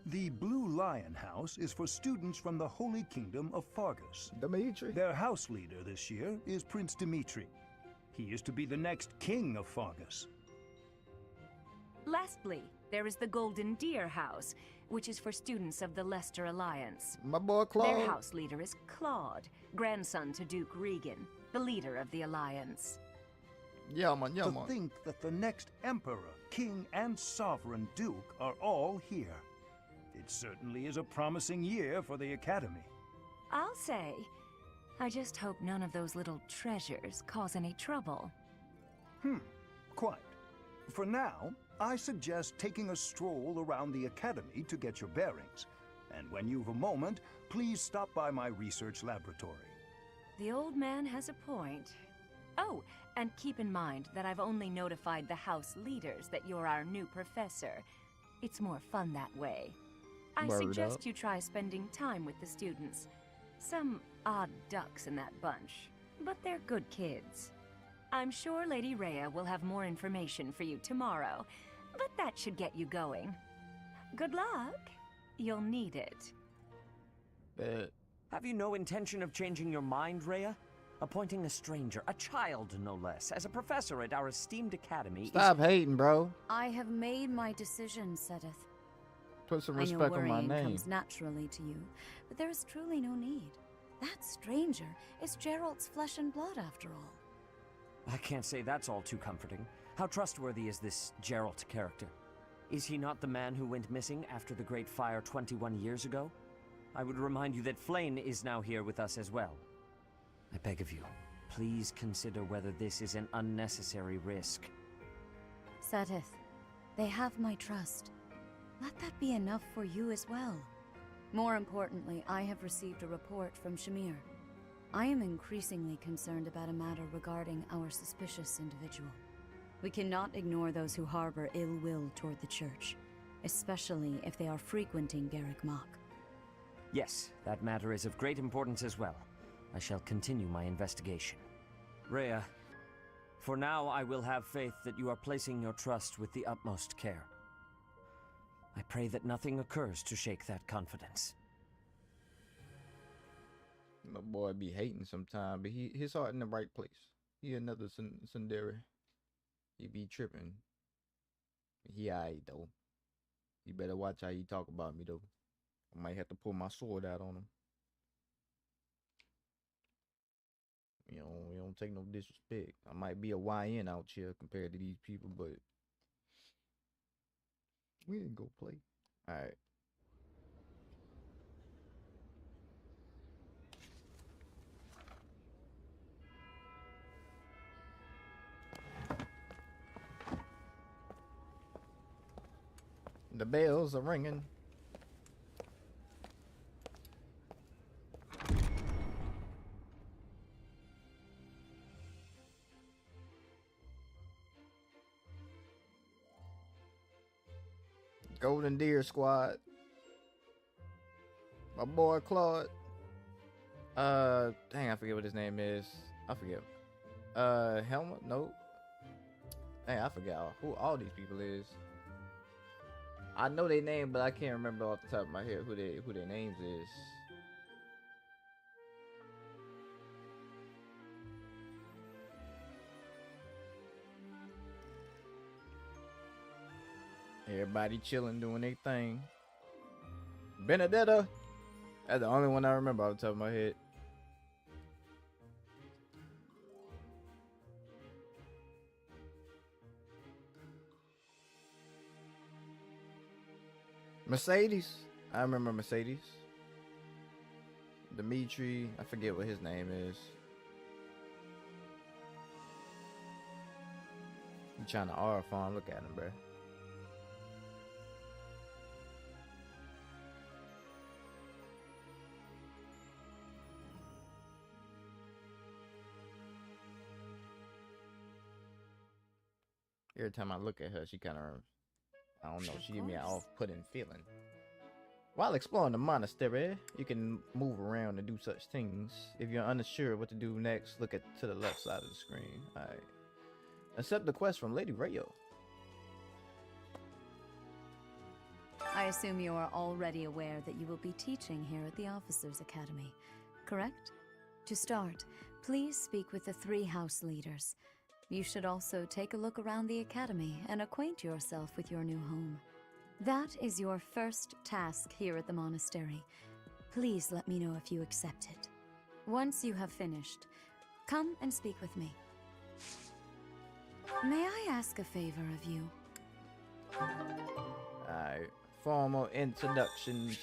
Speaker 13: The Blue Lion House is for students from the Holy Kingdom of Fargus.
Speaker 1: Dimitri.
Speaker 13: Their house leader this year is Prince Dimitri. He is to be the next king of Fargus.
Speaker 12: Lastly, there is the Golden Deer House, which is for students of the Leicester Alliance.
Speaker 1: My boy Claude.
Speaker 12: Their house leader is Claude, grandson to Duke Regan, the leader of the Alliance.
Speaker 1: Yeah, man, yeah,
Speaker 13: To
Speaker 1: man.
Speaker 13: think that the next emperor, king, and sovereign duke are all here. It certainly is a promising year for the Academy.
Speaker 12: I'll say, I just hope none of those little treasures cause any trouble.
Speaker 13: Quite. For now, I suggest taking a stroll around the Academy to get your bearings. And when you've a moment, please stop by my research laboratory.
Speaker 12: The old man has a point. Oh, and keep in mind that I've only notified the house leaders that you're our new professor. It's more fun that way. I
Speaker 1: Word
Speaker 12: suggest
Speaker 1: up.
Speaker 12: you try spending time with the students. Some odd ducks in that bunch, but they're good kids. I'm sure Lady Rhea will have more information for you tomorrow, but that should get you going. Good luck. You'll need it.
Speaker 1: Bet.
Speaker 9: Have you no intention of changing your mind, Rhea? Appointing a stranger, a child no less, as a professor at our esteemed academy
Speaker 1: Stop hating, bro.
Speaker 11: I have made my decision, Sedith.
Speaker 1: Put some
Speaker 11: I know
Speaker 1: respect on my
Speaker 11: worrying
Speaker 1: name.
Speaker 11: comes naturally to you, but there is truly no need. That stranger is Gerald's flesh and blood, after all.
Speaker 9: I can't say that's all too comforting. How trustworthy is this Geralt character? Is he not the man who went missing after the Great Fire 21 years ago? I would remind you that Flame is now here with us as well. I beg of you, please consider whether this is an unnecessary risk.
Speaker 11: Sedith, they have my trust. Let that be enough for you as well. More importantly, I have received a report from Shamir. I am increasingly concerned about a matter regarding our suspicious individual. We cannot ignore those who harbor ill will toward the Church, especially if they are frequenting Garrick Mach.
Speaker 9: Yes, that matter is of great importance as well. I shall continue my investigation. Rhea, for now I will have faith that you are placing your trust with the utmost care. I pray that nothing occurs to shake that confidence.
Speaker 1: My boy be hating sometime, but his heart in the right place. He another Sundari. He be tripping. He alright though. You better watch how you talk about me though. I might have to pull my sword out on him. We don't take no disrespect. I might be a YN out here compared to these people, but we didn't go play. Alright. The bells are ringing. Golden Deer Squad. My boy Claude. Dang, I forget what his name is. I forget. Helmet? Nope. Dang, I forgot who all these people is. I know their name, but I can't remember off the top of my head who their names is. Everybody chilling, doing their thing. Benedetta. That's the only one I remember off the top of my head. Mercedes. I remember Mercedes. Dimitri. I forget what his name is. You trying to R farm? Look at him, bro. Every time I look at her, she kind of, I don't know, she give me an off-putting feeling. While exploring the monastery, you can move around and do such things. If you're unsure what to do next, look to the left side of the screen. Alright. Accept the quest from Lady Rayo.
Speaker 11: I I assume you are already aware that you will be teaching here at the Officers' Academy, correct? To start, please speak with the 3 house leaders. You should also take a look around the academy and acquaint yourself with your new home. That is your first task here at the monastery. Please let me know if you accept it. Once you have finished, come and speak with me. May I ask a favor of you?
Speaker 1: Alright, formal introductions.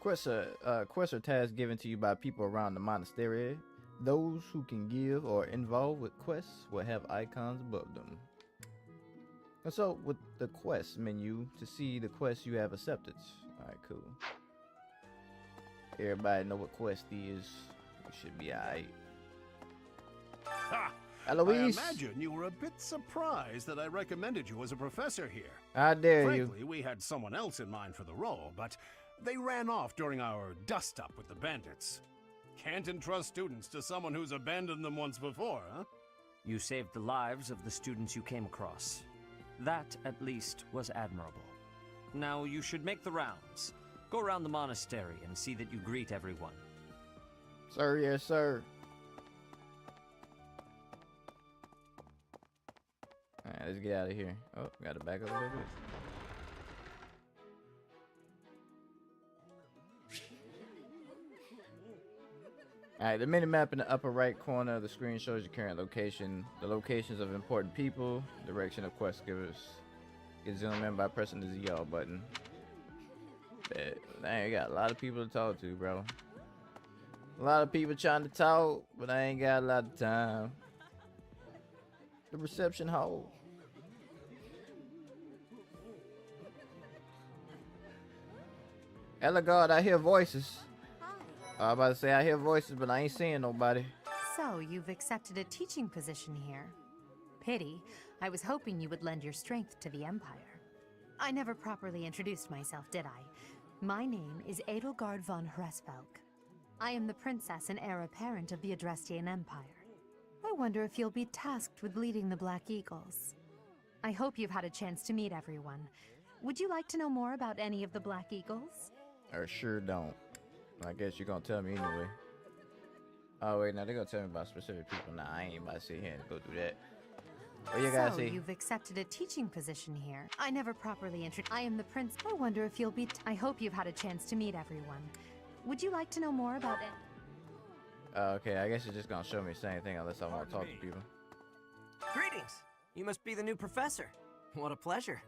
Speaker 1: Quests are tasks given to you by people around the monastery. Those who can give or involved with quests will have icons above them. Consult with the quest menu to see the quests you have accepted. Alright, cool. Everybody know what quest is. We should be alright.
Speaker 10: Ha!
Speaker 1: Eloise!
Speaker 10: I imagine you were a bit surprised that I recommended you as a professor here.
Speaker 1: How dare
Speaker 10: Frankly,
Speaker 1: you?
Speaker 10: we had someone else in mind for the role, but they ran off during our dust-up with the bandits. Can't entrust students to someone who's abandoned them once before, huh?
Speaker 9: You saved the lives of the students you came across. That, at least, was admirable. Now you should make the rounds. Go around the monastery and see that you greet everyone.
Speaker 1: Sir, yes, sir. Alright, let's get out of here. Oh, gotta back up a little bit. Alright, the mini-map in the upper right corner of the screen shows your current location, the locations of important people, direction of quest givers. Get zoom in by pressing the ZR button. Bet. Dang, I got a lot of people to talk to, bro. A lot of people trying to talk, but I ain't got a lot of time. The reception hall. Elegard, I hear voices. I was about to say I hear voices, but I ain't seeing nobody.
Speaker 7: So, you've accepted a teaching position here. Pity. I was hoping you would lend your strength to the Empire. I never properly introduced myself, did I? My name is Edelgard von Hresvelk. I am the princess and heir apparent of the Adrestian Empire. I wonder if you'll be tasked with leading the Black Eagles. I hope you've had a chance to meet everyone. Would you like to know more about any of the Black Eagles?
Speaker 1: I sure don't. I guess you're gonna tell me anyway. Oh wait, now they're gonna tell me about specific people. Nah, I ain't about to sit here and go do that. What you gotta say?
Speaker 7: You've accepted a teaching position here. I never properly introduced. I am the prince. I wonder if you'll be. I hope you've had a chance to meet everyone. Would you like to know more about it?
Speaker 1: Okay, I guess you're just gonna show me the same thing unless I want to talk to people.
Speaker 14: Greetings! You must be the new professor. What a pleasure.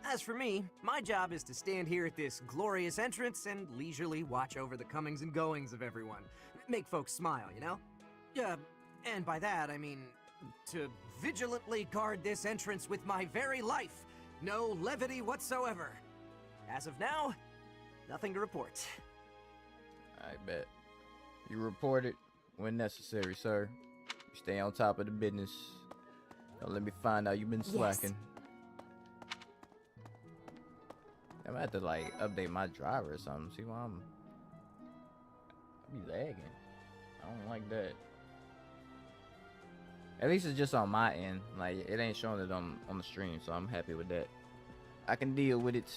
Speaker 14: As for me, my job is to stand here at this glorious entrance and leisurely watch over the comings and goings of everyone. Make folks smile, you know? And by that, I mean to vigilantly guard this entrance with my very life. No levity whatsoever. As of now, nothing to report.
Speaker 1: I bet. You report it when necessary, sir. You stay on top of the business. Don't let me find out you've been slacking. I'm gonna have to like update my driver or something. See why I be lagging. I don't like that. At least it's just on my end. Like it ain't showing it on the stream, so I'm happy with that. I can deal with it.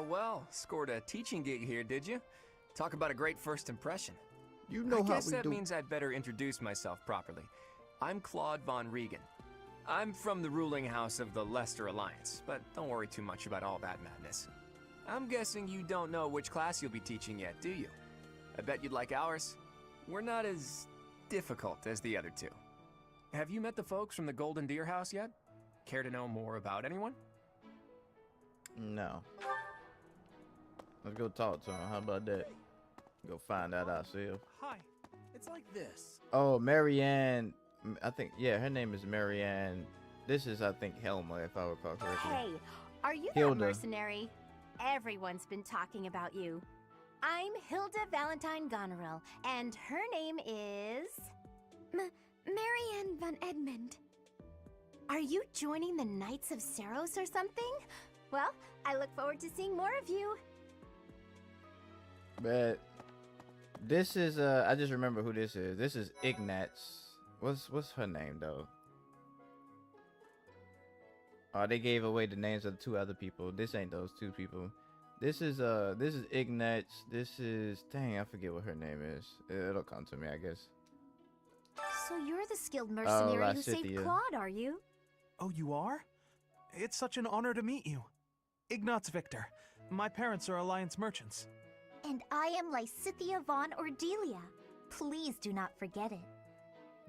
Speaker 8: Well, scored a teaching gig here, did you? Talk about a great first impression.
Speaker 1: You know
Speaker 8: I
Speaker 1: how
Speaker 8: guess
Speaker 1: we
Speaker 8: that
Speaker 1: do.
Speaker 8: means I'd better introduce myself properly. I'm Claude von Regan. I'm from the ruling house of the Leicester Alliance, but don't worry too much about all that madness. I'm guessing you don't know which class you'll be teaching yet, do you? I bet you'd like ours. We're not as difficult as the other two. Have you met the folks from the Golden Deer House yet? Care to know more about anyone?
Speaker 1: No. Let's go talk to him. How about that? Go find out ourselves.
Speaker 5: Hi. It's like this.
Speaker 1: Oh, Marianne. I think, yeah, her name is Marianne. This is, I think, Helma, if I recall correctly.
Speaker 15: Hey, are you
Speaker 1: Hilda.
Speaker 15: that mercenary? Everyone's been talking about you. I'm Hilda Valentine Goneril, and her name is... Marianne von Edmund. Are you joining the Knights of Seros or something? Well, I look forward to seeing more of you.
Speaker 1: But this is, I just remember who this is. This is Ignatz. What's her name, though? Oh, they gave away the names of the two other people. This ain't those two people. This is Ignatz. This is, dang, I forget what her name is. It'll come to me, I guess.
Speaker 15: So you're the skilled mercenary who saved
Speaker 1: Lysithea.
Speaker 15: Claude, are you?
Speaker 5: Oh, you are? It's such an honor to meet you. Ignatz Victor. My parents are Alliance merchants.
Speaker 15: And I am Lysithea von Ordelia. Please do not forget it.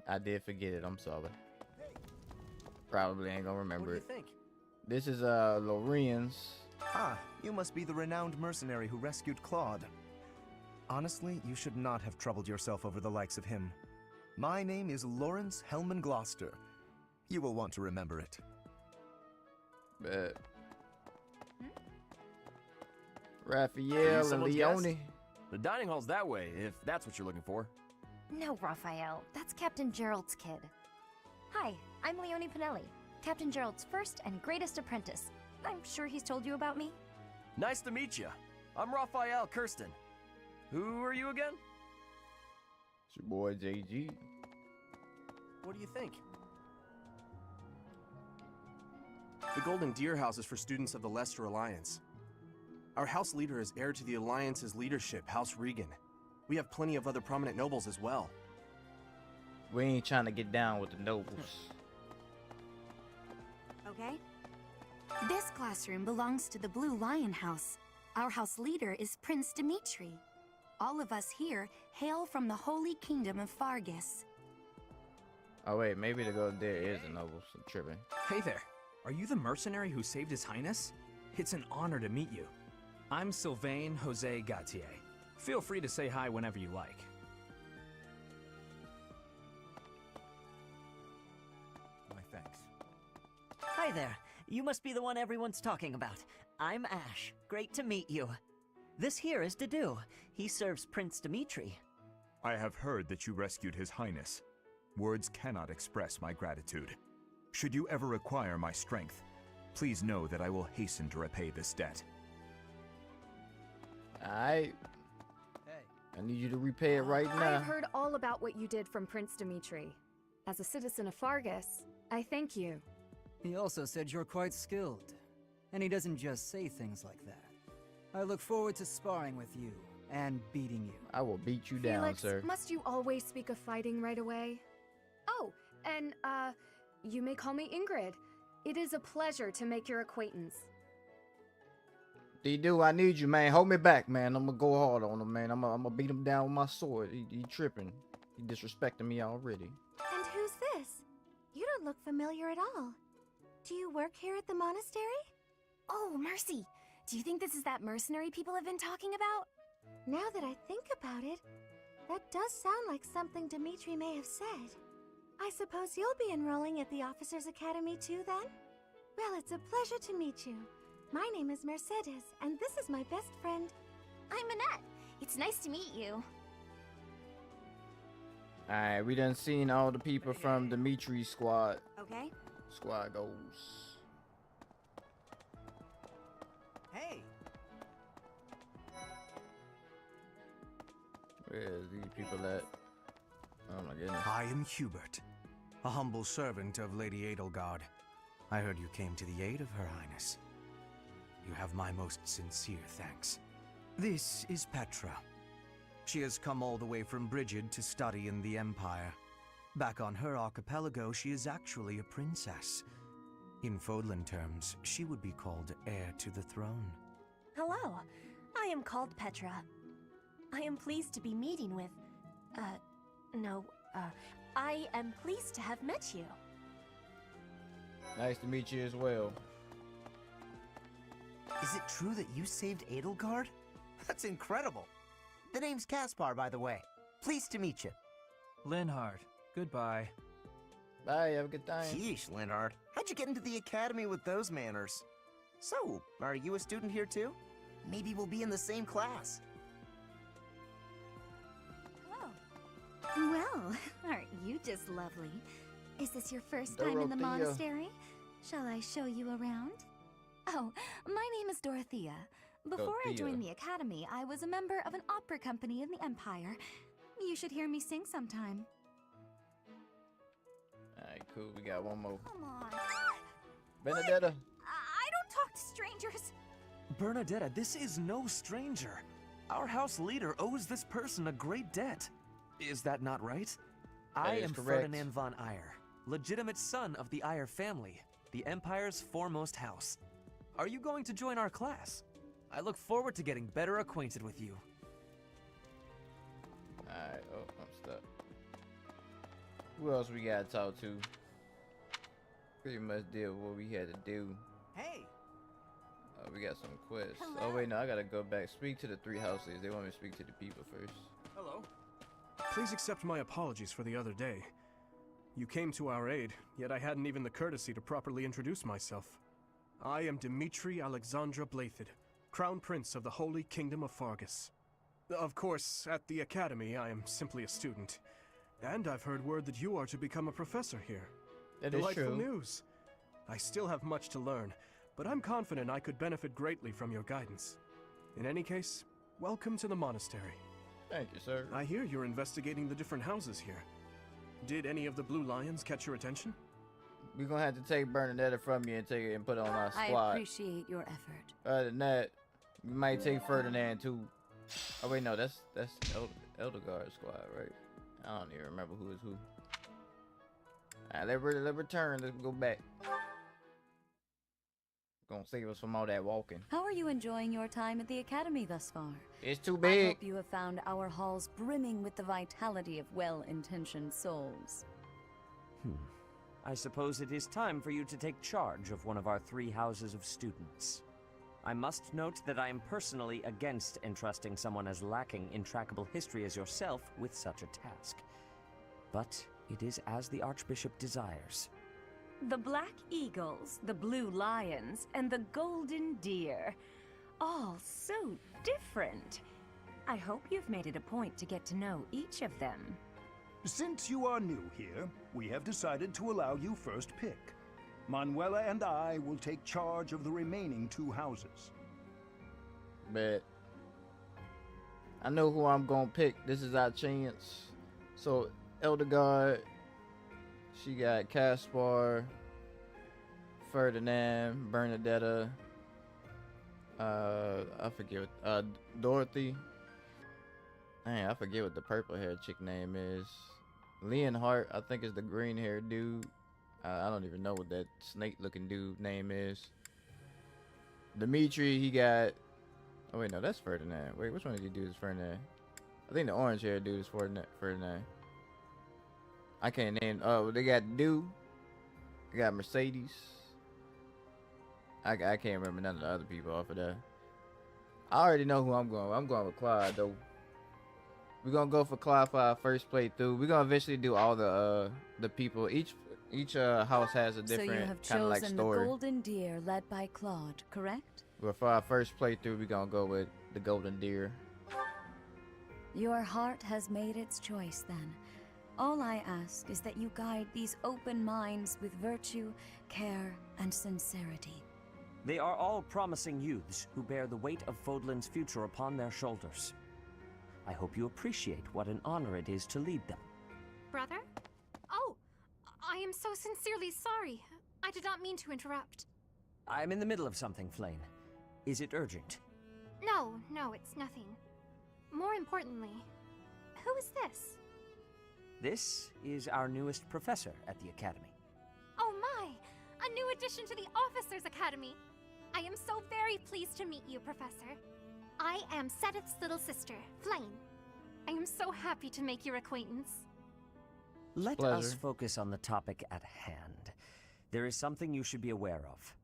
Speaker 1: I did forget it. I'm sorry. Probably ain't gonna remember
Speaker 14: What do you think?
Speaker 1: This is Lorian's.
Speaker 6: Ah, you must be the renowned mercenary who rescued Claude. Honestly, you should not have troubled yourself over the likes of him. My name is Lawrence Hellman Gloucester. You will want to remember it.
Speaker 1: Bet. Raphael and Leone.
Speaker 16: The dining hall's that way, if that's what you're looking for.
Speaker 15: No, Raphael. That's Captain Gerald's kid. Hi, I'm Leone Pinelli, Captain Gerald's first and greatest apprentice. I'm sure he's told you about me.
Speaker 16: Nice to meet you. I'm Raphael Kirsten. Who are you again?
Speaker 1: It's your boy JG.
Speaker 14: What do you think?
Speaker 17: The Golden Deer House is for students of the Leicester Alliance. Our house leader is heir to the Alliance's leadership, House Regan. We have plenty of other prominent nobles as well.
Speaker 1: We ain't trying to get down with the nobles.
Speaker 18: Okay. This classroom belongs to the Blue Lion House. Our house leader is Prince Dimitri. All of us here hail from the Holy Kingdom of Fargus.
Speaker 1: Oh wait, maybe the Golden Deer is the nobles. I'm tripping.
Speaker 19: Hey there. Are you the mercenary who saved His Highness? It's an honor to meet you. I'm Sylvain Jose Gautier. Feel free to say hi whenever you like.
Speaker 9: My thanks. Hi there. You must be the one everyone's talking about. I'm Ash. Great to meet you. This here is Dedu. He serves Prince Dimitri.
Speaker 20: I have heard that you rescued His Highness. Words cannot express my gratitude. Should you ever require my strength, please know that I will hasten to repay this debt.
Speaker 1: Alright. I need you to repay it right now.
Speaker 21: I've heard all about what you did from Prince Dimitri. As a citizen of Fargus, I thank you.
Speaker 22: He also said you're quite skilled. And he doesn't just say things like that. I look forward to sparring with you and beating you.
Speaker 1: I will beat you down,
Speaker 21: Felix,
Speaker 1: sir.
Speaker 21: must you always speak of fighting right away? Oh, and, you may call me Ingrid. It is a pleasure to make your acquaintance.
Speaker 1: D-Do, I need you, man. Hold me back, man. I'm gonna go hard on him, man. I'm gonna beat him down with my sword. He tripping. He disrespecting me already.
Speaker 15: And who's this? You don't look familiar at all. Do you work here at the monastery?
Speaker 18: Oh, Mercy! Do you think this is that mercenary people have been talking about?
Speaker 15: Now that I think about it, that does sound like something Dimitri may have said. I suppose you'll be enrolling at the Officers' Academy too, then? Well, it's a pleasure to meet you. My name is Mercedes, and this is my best friend.
Speaker 18: I'm Annette. It's nice to meet you.
Speaker 1: Alright, we done seen all the people from Dimitri's squad.
Speaker 18: Okay.
Speaker 1: Squad goes.
Speaker 14: Hey!
Speaker 1: Where's these people at? Oh my goodness.
Speaker 23: I am Hubert, a humble servant of Lady Edelgard. I heard you came to the aid of Her Highness. You have my most sincere thanks. This is Petra. She has come all the way from Brigid to study in the Empire. Back on her archipelago, she is actually a princess. In Fodlan terms, she would be called heir to the throne.
Speaker 15: Hello, I am called Petra. I am pleased to be meeting with... I am pleased to have met you.
Speaker 1: Nice to meet you as well.
Speaker 14: Is it true that you saved Edelgard? That's incredible. The name's Caspar, by the way. Pleased to meet you.
Speaker 19: Linhard, goodbye.
Speaker 1: Bye, have a good time.
Speaker 14: Sheesh, Linhard. How'd you get into the academy with those manners? So, are you a student here too? Maybe we'll be in the same class.
Speaker 4: Well, aren't you just lovely? Is this your first time in the
Speaker 18: Dorothea.
Speaker 4: monastery? Shall I show you around? Oh, my name is Dorothea. Before I
Speaker 1: Dorothea.
Speaker 4: joined the academy, I was a member of an opera company in the Empire. You should hear me sing sometime.
Speaker 1: Alright, cool. We got one more.
Speaker 4: Come on.
Speaker 1: Benedetta.
Speaker 18: I don't talk to strangers.
Speaker 19: Bernadetta, this is no stranger. Our house leader owes this person a great debt. Is that not right? I am
Speaker 1: correct.
Speaker 19: Ferdinand von Eyre, legitimate son of the Eyre family, the Empire's foremost house. Are you going to join our class? I look forward to getting better acquainted with you.
Speaker 1: Alright, oh, I'm stuck. Who else we gotta talk to? Pretty much did what we had to do.
Speaker 14: Hey!
Speaker 1: We got some quests.
Speaker 14: Hello.
Speaker 1: Oh wait, no, I gotta go back. Speak to the 3 houses. They want me to speak to the people first.
Speaker 6: Hello. Please accept my apologies for the other day. You came to our aid, yet I hadn't even the courtesy to properly introduce myself. I am Dimitri Alexandra Blathid, Crown Prince of the Holy Kingdom of Fargus. Of course, at the Academy, I am simply a student. And I've heard word that you are to become a professor here.
Speaker 1: That is
Speaker 6: Delightful
Speaker 1: true.
Speaker 6: news. I still have much to learn, but I'm confident I could benefit greatly from your guidance. In any case, welcome to the monastery.
Speaker 1: Thank you, sir.
Speaker 6: I hear you're investigating the different houses here. Did any of the Blue Lions catch your attention?
Speaker 1: We're gonna have to take Bernadetta from you and take it and put it on our
Speaker 11: I
Speaker 1: squad.
Speaker 11: appreciate your effort.
Speaker 1: Other than that, we might take Ferdinand too. Oh wait, no, that's Elderguard squad, right? I don't even remember who is who. Alright, let's return. Let's go back. Gonna save us from all that walking.
Speaker 11: How are you enjoying your time at the Academy thus far?
Speaker 1: It's too
Speaker 11: I
Speaker 1: big.
Speaker 11: hope you have found our halls brimming with the vitality of well-intentioned souls.
Speaker 9: I suppose it is time for you to take charge of one of our 3 houses of students. I must note that I am personally against entrusting someone as lacking in trackable history as yourself with such a task. But it is as the Archbishop desires.
Speaker 12: The Black Eagles, the Blue Lions, and the Golden Deer. All so different. I hope you've made it a point to get to know each of them.
Speaker 2: Since you are new here, we have decided to allow you first pick. Manuela and I will take charge of the remaining 2 houses.
Speaker 1: But I know who I'm gonna pick. This is our chance. So Elderguard, she got Caspar, Ferdinand, Bernadetta, I forget what, Dorothy. Dang, I forget what the purple haired chick name is. Leonhardt, I think is the green haired dude. I don't even know what that snake looking dude name is. Dimitri, he got, oh wait, no, that's Ferdinand. Wait, which one of these dudes is Ferdinand? I think the orange haired dude is Ferdinand. I can't name, oh, they got Dew. They got Mercedes. I can't remember none of the other people off of that. I already know who I'm going with. I'm going with Clyde, though. We're gonna go for Clyde for our first playthrough. We're gonna eventually do all the people. Each house has a different
Speaker 11: So you have
Speaker 1: kind of like
Speaker 11: chosen
Speaker 1: story.
Speaker 11: the Golden Deer led by Claude, correct?
Speaker 1: But for our first playthrough, we're gonna go with the Golden Deer.
Speaker 11: Your heart has made its choice then. All I ask is that you guide these open minds with virtue, care, and sincerity.
Speaker 9: They are all promising youths who bear the weight of Fodlan's future upon their shoulders. I hope you appreciate what an honor it is to lead them.
Speaker 3: Brother? Oh, I am so sincerely sorry. I did not mean to interrupt.
Speaker 9: I'm in the middle of something, Flane. Is it urgent?
Speaker 3: No, it's nothing. More importantly, who is this?
Speaker 9: This is our newest professor at the Academy.
Speaker 3: Oh my! A new addition to the Officers Academy! I am so very pleased to meet you, Professor. I am Sedith's little sister, Flane. I am so happy to make your acquaintance.
Speaker 9: Let
Speaker 1: Pleasure.
Speaker 9: us focus on the topic at hand. There is something you should be aware of.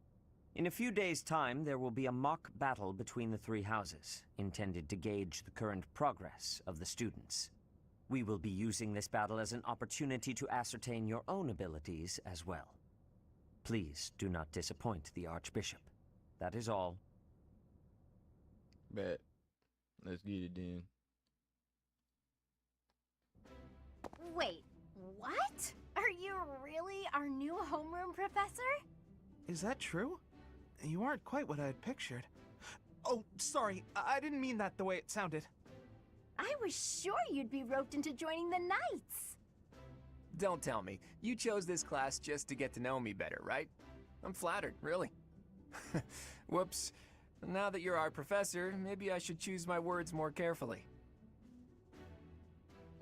Speaker 9: In a few days' time, there will be a mock battle between the 3 houses, intended to gauge the current progress of the students. We will be using this battle as an opportunity to ascertain your own abilities as well. Please do not disappoint the Archbishop. That is all.
Speaker 1: Bet. Let's get it then.
Speaker 4: Wait, what? Are you really our new homeroom professor?
Speaker 5: Is that true? You aren't quite what I had pictured. Oh, sorry. I didn't mean that the way it sounded.
Speaker 4: I was sure you'd be roped into joining the Knights.
Speaker 8: Don't tell me. You chose this class just to get to know me better, right? I'm flattered, really. Whoops. Now that you're our professor, maybe I should choose my words more carefully.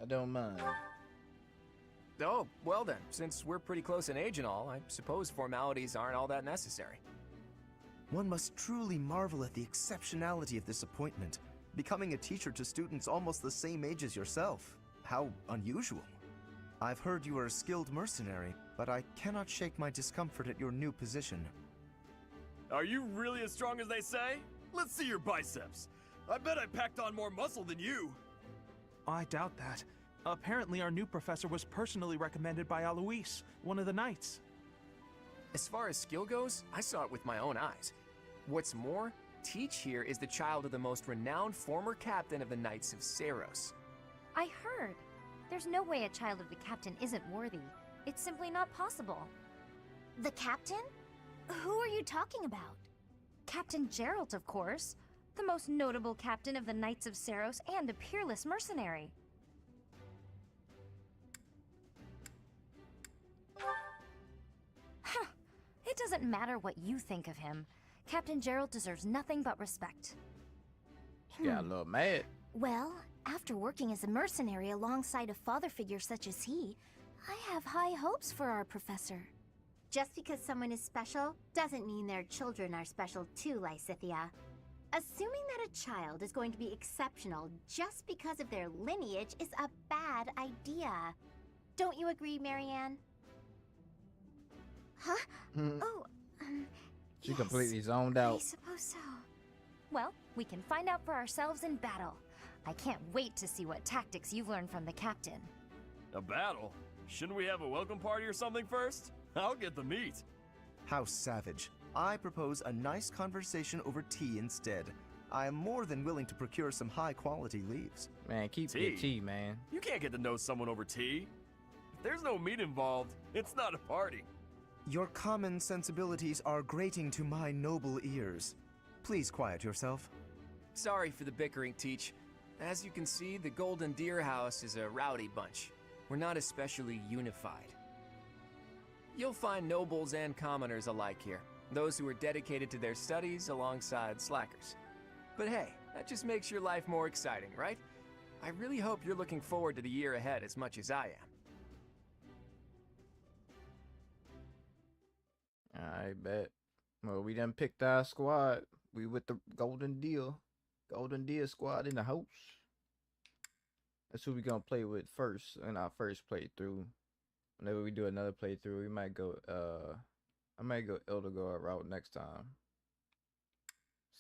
Speaker 1: I don't mind.
Speaker 8: Oh, well then, since we're pretty close in age and all, I suppose formalities aren't all that necessary.
Speaker 7: One must truly marvel at the exceptionality of this appointment, becoming a teacher to students almost the same age as yourself. How unusual. I've heard you are a skilled mercenary, but I cannot shake my discomfort at your new position.
Speaker 16: Are you really as strong as they say? Let's see your biceps. I bet I packed on more muscle than you.
Speaker 5: I doubt that. Apparently our new professor was personally recommended by Alois, one of the knights.
Speaker 8: As far as skill goes, I saw it with my own eyes. What's more, Teach here is the child of the most renowned former captain of the Knights of Seiros.
Speaker 10: I heard. There's no way a child of the captain isn't worthy. It's simply not possible.
Speaker 4: The captain? Who are you talking about?
Speaker 10: Captain Geralt, of course. The most notable captain of the Knights of Seiros and a peerless mercenary. Huh. It doesn't matter what you think of him. Captain Geralt deserves nothing but respect.
Speaker 1: She got a little mad.
Speaker 4: Well, after working as a mercenary alongside a father figure such as he, I have high hopes for our professor.
Speaker 15: Just because someone is special doesn't mean their children are special too, Lysithia. Assuming that a child is going to be exceptional just because of their lineage is a bad idea. Don't you agree, Marianne?
Speaker 4: Huh?
Speaker 15: Oh,
Speaker 1: She completely zoned out.
Speaker 4: I suppose so.
Speaker 10: Well, we can find out for ourselves in battle. I can't wait to see what tactics you've learned from the captain.
Speaker 16: A battle? Shouldn't we have a welcome party or something first? I'll get the meat.
Speaker 7: How savage. I propose a nice conversation over tea instead. I am more than willing to procure some high-quality leaves.
Speaker 1: Man, keep your tea, man.
Speaker 16: You can't get to know someone over tea. If there's no meat involved, it's not a party.
Speaker 7: Your common sensibilities are grating to my noble ears. Please quiet yourself.
Speaker 8: Sorry for the bickering, Teach. As you can see, the Golden Deer House is a rowdy bunch. We're not especially unified. You'll find nobles and commoners alike here. Those who are dedicated to their studies alongside slackers. But hey, that just makes your life more exciting, right? I really hope you're looking forward to the year ahead as much as I am.
Speaker 1: I bet. Well, we done picked our squad. We with the Golden Deer squad in the house. That's who we gonna play with first in our first playthrough. Whenever we do another playthrough, we might go I might go Eldegard route next time.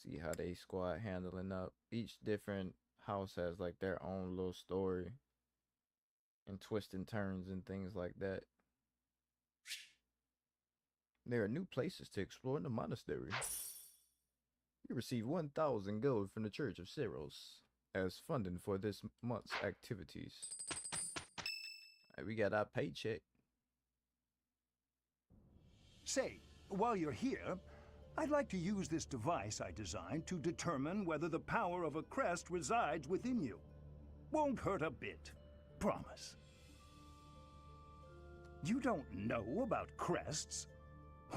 Speaker 1: See how they squad handling up. Each different house has like their own little story and twists and turns and things like that. There are new places to explore in the monastery. You receive 1,000 gold from the Church of Seiros as funding for this month's activities. Alright, we got our paycheck.
Speaker 2: Say, while you're here, I'd like to use this device I designed to determine whether the power of a crest resides within you. Won't hurt a bit. Promise. You don't know about crests?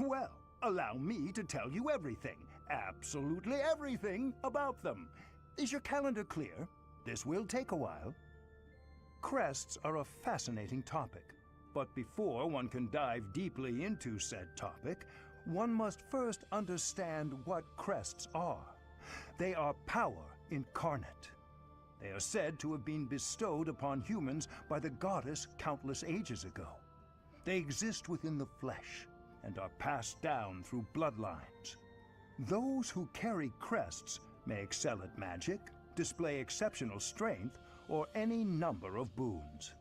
Speaker 2: Well, allow me to tell you everything, absolutely everything about them. Is your calendar clear? This will take a while. Crests are a fascinating topic, but before one can dive deeply into said topic, one must first understand what crests are. They are power incarnate. They are said to have been bestowed upon humans by the goddess countless ages ago. They exist within the flesh and are passed down through bloodlines. Those who carry crests may excel at magic, display exceptional strength, or any number of boons.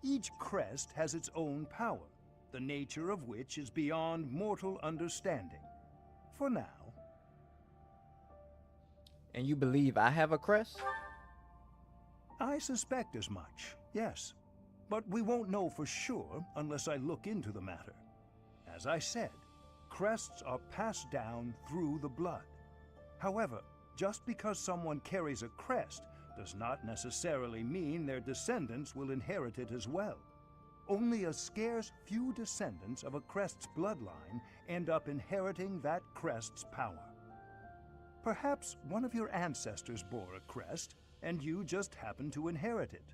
Speaker 2: Each crest has its own power, the nature of which is beyond mortal understanding. For now.
Speaker 1: And you believe I have a crest?
Speaker 2: I suspect as much, yes. But we won't know for sure unless I look into the matter. As I said, crests are passed down through the blood. However, just because someone carries a crest does not necessarily mean their descendants will inherit it as well. Only a scarce few descendants of a crest's bloodline end up inheriting that crest's power. Perhaps one of your ancestors bore a crest, and you just happen to inherit it.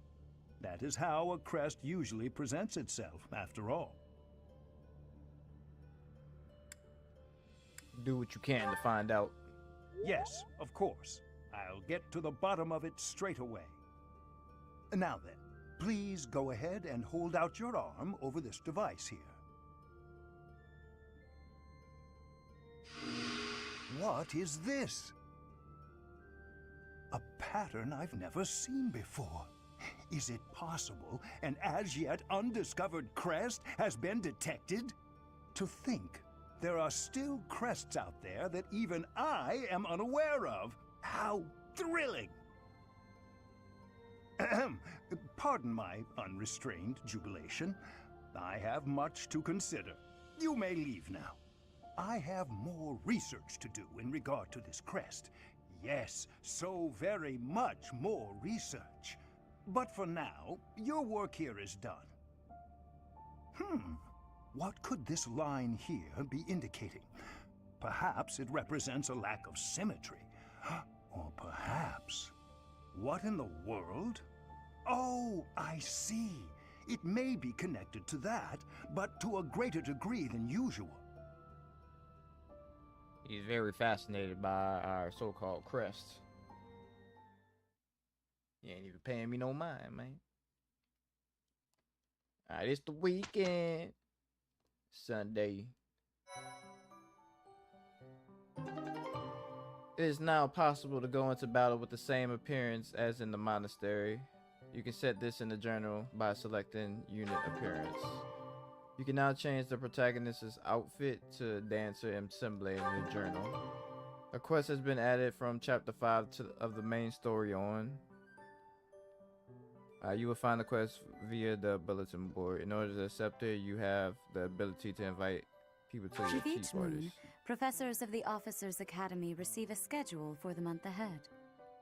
Speaker 2: That is how a crest usually presents itself, after all.
Speaker 1: Do what you can to find out.
Speaker 2: Yes, of course. I'll get to the bottom of it straight away. Now then, please go ahead and hold out your arm over this device here. What is this? A pattern I've never seen before. Is it possible an as yet undiscovered crest has been detected? To think there are still crests out there that even I am unaware of. How thrilling! Pardon my unrestrained jubilation. I have much to consider. You may leave now. I have more research to do in regard to this crest. Yes, so very much more research. But for now, your work here is done. What could this line here be indicating? Perhaps it represents a lack of symmetry. Or perhaps... What in the world? Oh, I see. It may be connected to that, but to a greater degree than usual.
Speaker 1: He's very fascinated by our so-called crest. He ain't even paying me no mind, man. Alright, it's the weekend. Sunday. It is now possible to go into battle with the same appearance as in the monastery. You can set this in the journal by selecting unit appearance. You can now change the protagonist's outfit to dancer Emblem in your journal. A quest has been added from chapter 5 of the main story on. You will find the quest via the bulletin board. In order to accept it, you have the ability to invite people to your
Speaker 11: With
Speaker 1: tea
Speaker 11: each moon,
Speaker 1: parties.
Speaker 11: professors of the Officers' Academy receive a schedule for the month ahead.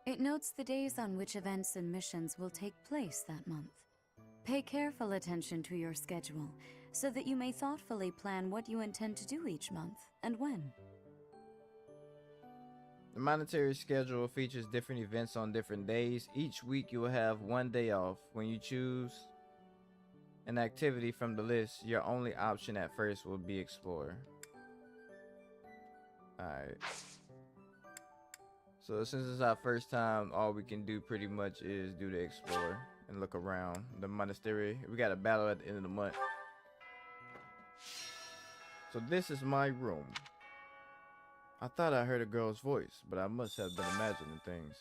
Speaker 11: It notes the days on which events and missions will take place that month. Pay careful attention to your schedule, so that you may thoughtfully plan what you intend to do each month and when.
Speaker 1: The monetary schedule features different events on different days. Each week you will have one day off. When you choose an activity from the list, your only option at first will be explore. Alright. So since it's our first time, all we can do pretty much is do the explore and look around the monastery. We got a battle at the end of the month. So this is my room. I thought I heard a girl's voice, but I must have been imagining things.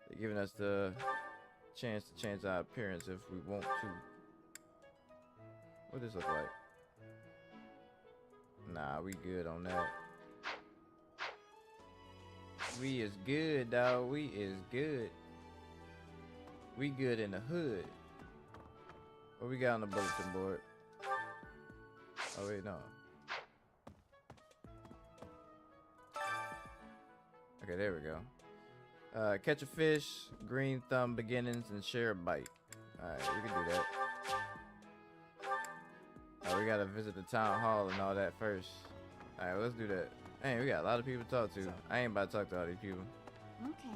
Speaker 1: They're giving us the chance to change our appearance if we want to. What does this look like? Nah, we good on that. We is good, dog. We is good. We good in the hood. What we got on the bulletin board? Oh wait, no. Okay, there we go. Catch a fish, green thumb beginnings, and share a bite. Alright, we can do that. Oh, we gotta visit the town hall and all that first. Alright, let's do that. Hey, we got a lot of people to talk to. I ain't about to talk to all these people.
Speaker 4: Okay.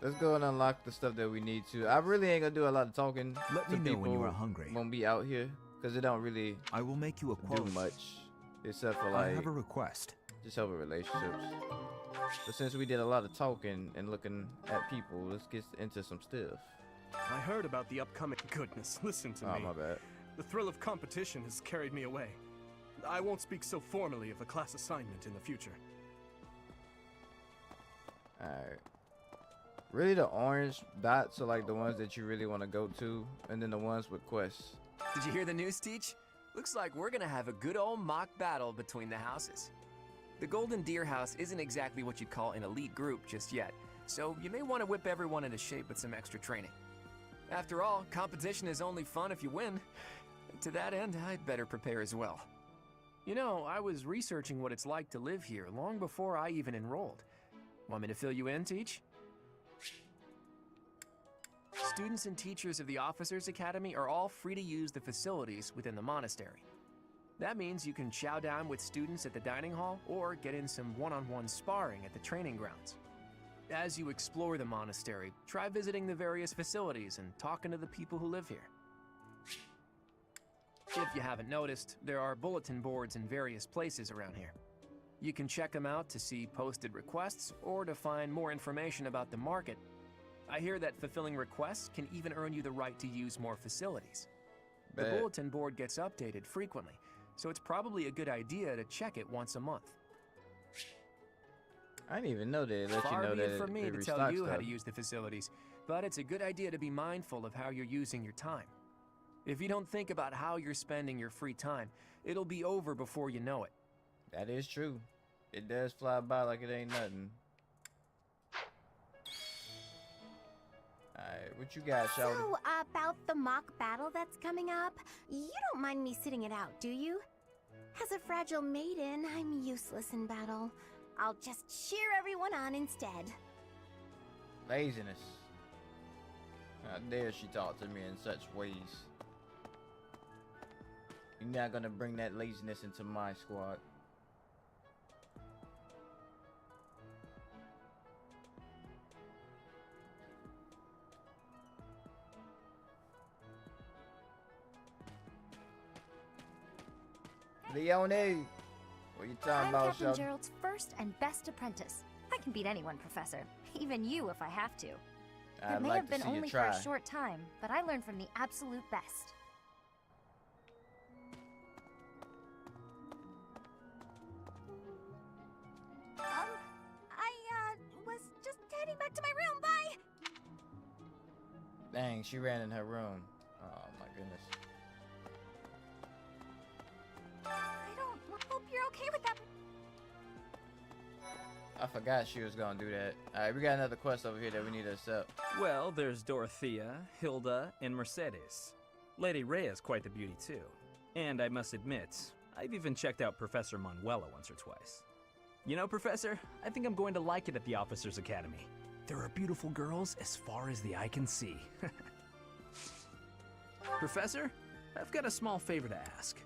Speaker 1: Let's go and unlock the stuff that we need to. I really ain't gonna do a lot of talking.
Speaker 23: Let me know when you are hungry.
Speaker 1: Won't be out here because it don't really.
Speaker 23: I will make you a
Speaker 1: do much, except for like.
Speaker 23: I have a request.
Speaker 1: Just help with relationships. But since we did a lot of talking and looking at people, let's get into some stuff.
Speaker 6: I heard about the upcoming... Goodness, listen to me.
Speaker 1: Oh, my bad.
Speaker 6: The thrill of competition has carried me away. I won't speak so formally of a class assignment in the future.
Speaker 1: Alright. Really, the orange dots are like the ones that you really want to go to, and then the ones with quests.
Speaker 8: Did you hear the news, Teach? Looks like we're gonna have a good old mock battle between the houses. The Golden Deer House isn't exactly what you'd call an elite group just yet, so you may want to whip everyone into shape with some extra training. After all, competition is only fun if you win. To that end, I'd better prepare as well. You know, I was researching what it's like to live here long before I even enrolled. Want me to fill you in, Teach? Students and teachers of the Officers' Academy are all free to use the facilities within the monastery. That means you can chow down with students at the dining hall or get in some one-on-one sparring at the training grounds. As you explore the monastery, try visiting the various facilities and talking to the people who live here. If you haven't noticed, there are bulletin boards in various places around here. You can check them out to see posted requests or to find more information about the market. I hear that fulfilling requests can even earn you the right to use more facilities. The bulletin board gets updated frequently, so it's probably a good idea to check it once a month.
Speaker 1: I didn't even know that.
Speaker 8: Far be it from me to tell you how
Speaker 1: stuff.
Speaker 8: to use the facilities, but it's a good idea to be mindful of how you're using your time. If you don't think about how you're spending your free time, it'll be over before you know it.
Speaker 1: That is true. It does fly by like it ain't nothing. Alright, what you got, Shawty?
Speaker 15: So, about the mock battle that's coming up, you don't mind me sitting it out, do you? As a fragile maiden, I'm useless in battle. I'll just cheer everyone on instead.
Speaker 1: Laziness. How dare she talk to me in such ways? You're not gonna bring that laziness into my squad. Leone, what you talking
Speaker 10: I'm
Speaker 1: about,
Speaker 10: Captain
Speaker 1: Sheldon?
Speaker 10: Gerald's first and best apprentice. I can beat anyone, Professor. Even you if I have to.
Speaker 1: I'd
Speaker 10: It may
Speaker 1: like
Speaker 10: have
Speaker 1: to
Speaker 10: been
Speaker 1: see you
Speaker 10: only for a
Speaker 1: try.
Speaker 10: short time, but I learned from the absolute best.
Speaker 15: I was just heading back to my room, bye!
Speaker 1: Dang, she ran in her room. Oh my goodness.
Speaker 15: I don't hope you're okay with that.
Speaker 1: I forgot she was gonna do that. Alright, we got another quest over here that we need to accept.
Speaker 19: Well, there's Dorothea, Hilda, and Mercedes. Lady Rhea's quite the beauty too. And I must admit, I've even checked out Professor Manuela once or twice. You know, Professor, I think I'm going to like it at the Officers Academy. There are beautiful girls as far as the eye can see. Professor, I've got a small favor to ask.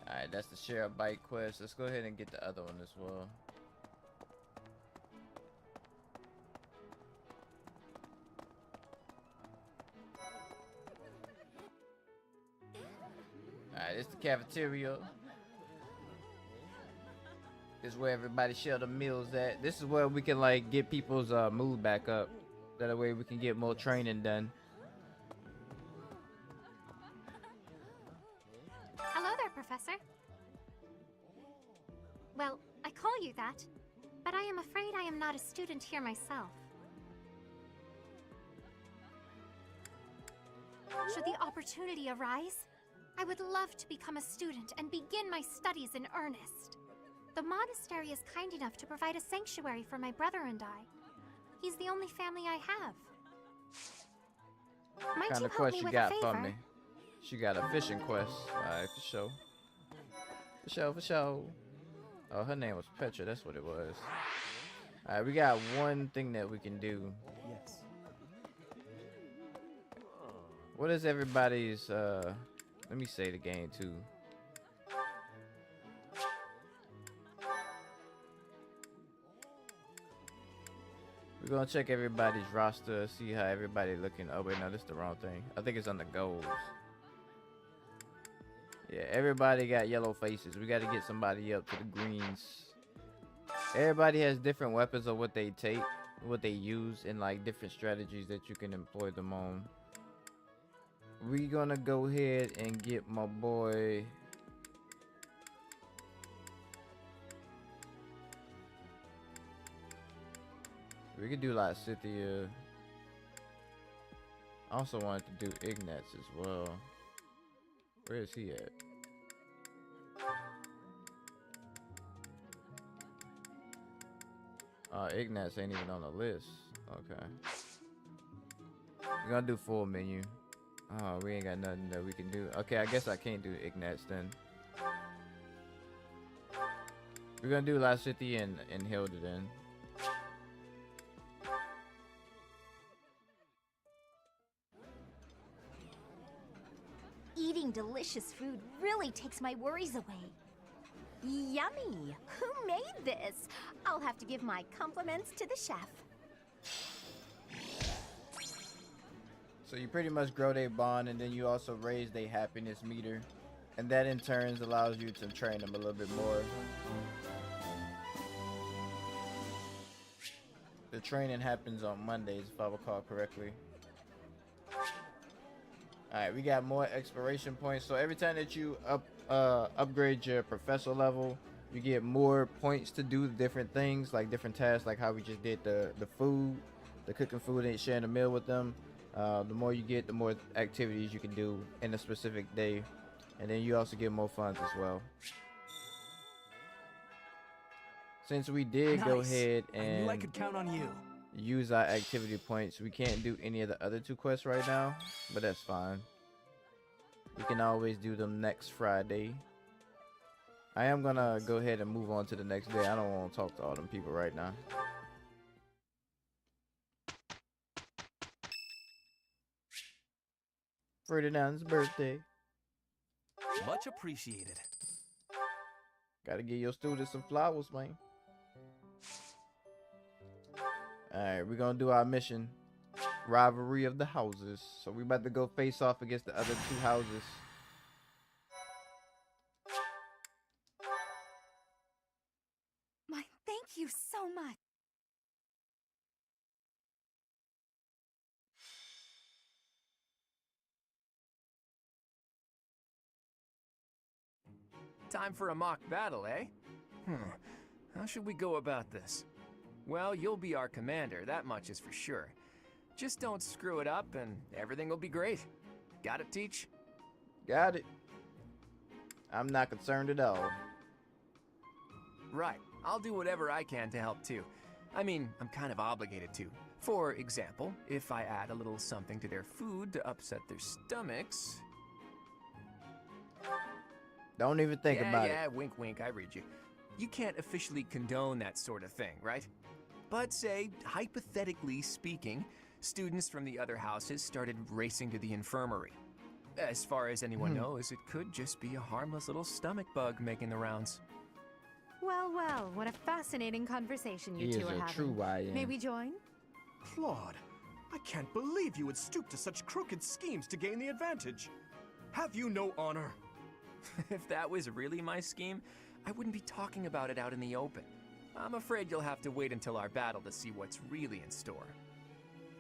Speaker 1: Alright, that's the share a bite quest. Let's go ahead and get the other one as well. Alright, it's the cafeteria. This is where everybody share the meals at. This is where we can like get people's mood back up. That way we can get more training done.
Speaker 3: Hello there, Professor. Well, I call you that, but I am afraid I am not a student here myself. Should the opportunity arise, I would love to become a student and begin my studies in earnest. The monastery is kind enough to provide a sanctuary for my brother and I. He's the only family I have.
Speaker 1: What
Speaker 3: Might
Speaker 1: kind
Speaker 3: you
Speaker 1: of
Speaker 3: help
Speaker 1: quest
Speaker 3: me
Speaker 1: you
Speaker 3: with
Speaker 1: got
Speaker 3: a
Speaker 1: for
Speaker 3: favor?
Speaker 1: me? She got a fishing quest. Alright, for sure. For sure, for sure. Oh, her name was Petra, that's what it was. Alright, we got one thing that we can do.
Speaker 22: Yes.
Speaker 1: What is everybody's let me say the game too. We're gonna check everybody's roster, see how everybody looking. Oh wait, no, this is the wrong thing. I think it's on the goals. Yeah, everybody got yellow faces. We got to get somebody up to the greens. Everybody has different weapons of what they take, what they use, and like different strategies that you can employ them on. We're gonna go ahead and get my boy. We could do like Cynthia. I also wanted to do Ignatz as well. Where is he at? Ignatz ain't even on the list. Okay. We're gonna do full menu. Oh, we ain't got nothing that we can do. Okay, I guess I can't do Ignatz then. We're gonna do La City and Hilda then.
Speaker 18: Eating
Speaker 4: delicious food really takes my worries away. Yummy! Who made this? I'll have to give my compliments to the chef.
Speaker 1: So you pretty much grow their bond, and then you also raise their happiness meter, and that in turn allows you to train them a little bit more. The training happens on Mondays, if I recall correctly. Alright, we got more exploration points. So every time that you upgrade your professor level, you get more points to do different things, like different tasks, like how we just did the food, the cooking food and sharing a meal with them. The more you get, the more activities you can do in a specific day, and then you also get more funds as well. Since we did go ahead
Speaker 5: I knew I
Speaker 1: and
Speaker 5: could count on you.
Speaker 1: use our activity points, we can't do any of the other 2 quests right now, but that's fine. We can always do them next Friday. I am gonna go ahead and move on to the next day. I don't want to talk to all them people right now. Ferdinand's birthday.
Speaker 5: Much appreciated.
Speaker 1: Gotta give your students some flowers, man. Alright, we're gonna do our mission. Rivalry of the houses. So we about to go face off against the other 2 houses.
Speaker 18: My thank you so much.
Speaker 8: Time for a mock battle, eh? How should we go about this? Well, you'll be our commander, that much is for sure. Just don't screw it up and everything will be great. Got it, Teach?
Speaker 1: Got it. I'm not concerned at all.
Speaker 8: Right. I'll do whatever I can to help too. I mean, I'm kind of obligated to. For example, if I add a little something to their food to upset their stomachs...
Speaker 1: Don't even think about it.
Speaker 8: Yeah, wink wink, I read you. You can't officially condone that sort of thing, right? But say, hypothetically speaking, students from the other houses started racing to the infirmary. As far as anyone knows, it could just be a harmless little stomach bug making the rounds.
Speaker 10: Well, well, what a fascinating conversation you two are having.
Speaker 1: He is a true YN.
Speaker 10: May we join?
Speaker 6: Claude, I can't believe you would stoop to such crooked schemes to gain the advantage. Have you no honor?
Speaker 8: If that was really my scheme, I wouldn't be talking about it out in the open. I'm afraid you'll have to wait until our battle to see what's really in store.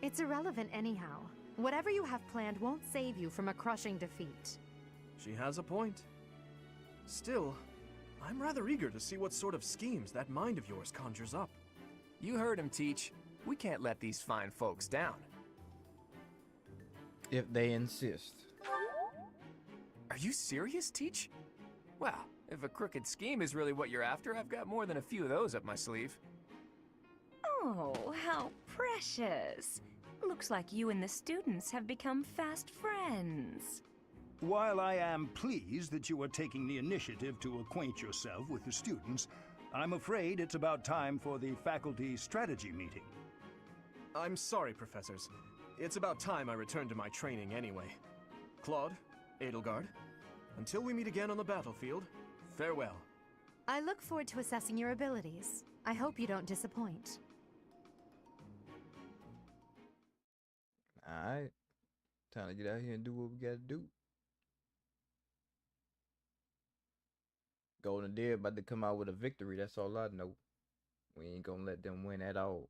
Speaker 10: It's irrelevant anyhow. Whatever you have planned won't save you from a crushing defeat.
Speaker 6: She has a point. Still, I'm rather eager to see what sort of schemes that mind of yours conjures up.
Speaker 8: You heard him, Teach. We can't let these fine folks down.
Speaker 1: If they insist.
Speaker 8: Are you serious, Teach? Well, if a crooked scheme is really what you're after, I've got more than a few of those up my sleeve.
Speaker 12: Oh, how precious. Looks like you and the students have become fast friends.
Speaker 2: While I am pleased that you are taking the initiative to acquaint yourself with the students, I'm afraid it's about time for the faculty strategy meeting.
Speaker 6: I'm sorry, professors. It's about time I returned to my training anyway. Claude, Edelgard, until we meet again on the battlefield, farewell.
Speaker 10: I look forward to assessing your abilities. I hope you don't disappoint.
Speaker 1: Alright. Time to get out here and do what we gotta do. Golden Deer about to come out with a victory, that's all I know. We ain't gonna let them win at all.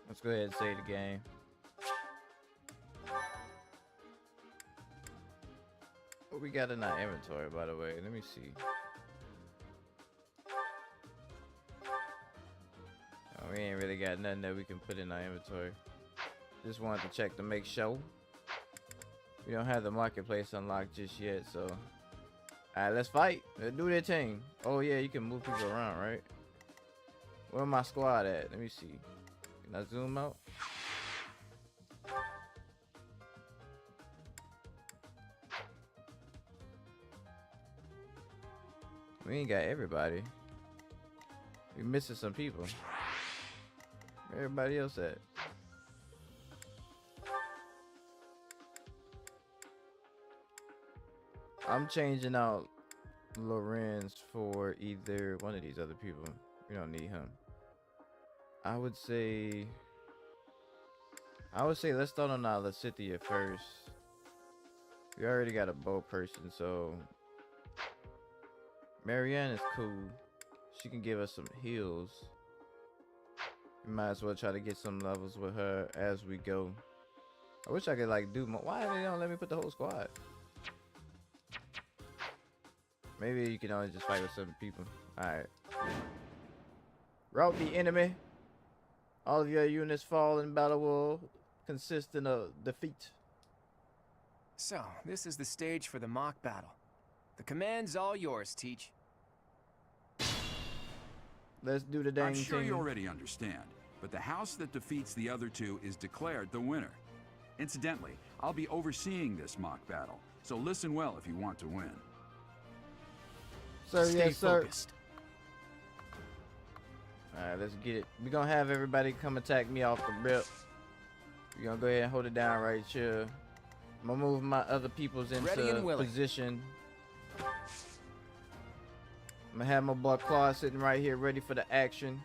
Speaker 1: Let's go ahead and save the game. What we got in our inventory, by the way? Let me see. Oh, we ain't really got nothing that we can put in our inventory. Just wanted to check to make sure. We don't have the marketplace unlocked just yet, so. Alright, let's fight. Let's do that thing. Oh yeah, you can move people around, right? Where my squad at? Let me see. Can I zoom out? We ain't got everybody. We missing some people. Where everybody else at? I'm changing out Lorenz for either one of these other people. We don't need him. I would say let's start on Lacithia first. We already got a bow person, so Marianne is cool. She can give us some heals. We might as well try to get some levels with her as we go. I wish I could like do more. Why they don't let me put the whole squad? Maybe you can only just fight with 7 people. Alright. Rout the enemy. All of your units fall in battle will consist in a defeat.
Speaker 8: So, this is the stage for the mock battle. The command's all yours, Teach.
Speaker 1: Let's do the dang
Speaker 13: I'm sure
Speaker 1: thing.
Speaker 13: you already understand, but the house that defeats the other 2 is declared the winner. Incidentally, I'll be overseeing this mock battle, so listen well if you want to win.
Speaker 1: Sir,
Speaker 13: Stay
Speaker 1: yes, sir.
Speaker 13: focused.
Speaker 1: Alright, let's get it. We're gonna have everybody come attack me off the rip. We're gonna go ahead and hold it down right here. I'm gonna move my other peoples into position. I'm gonna have my boy Claw sitting right here ready for the action.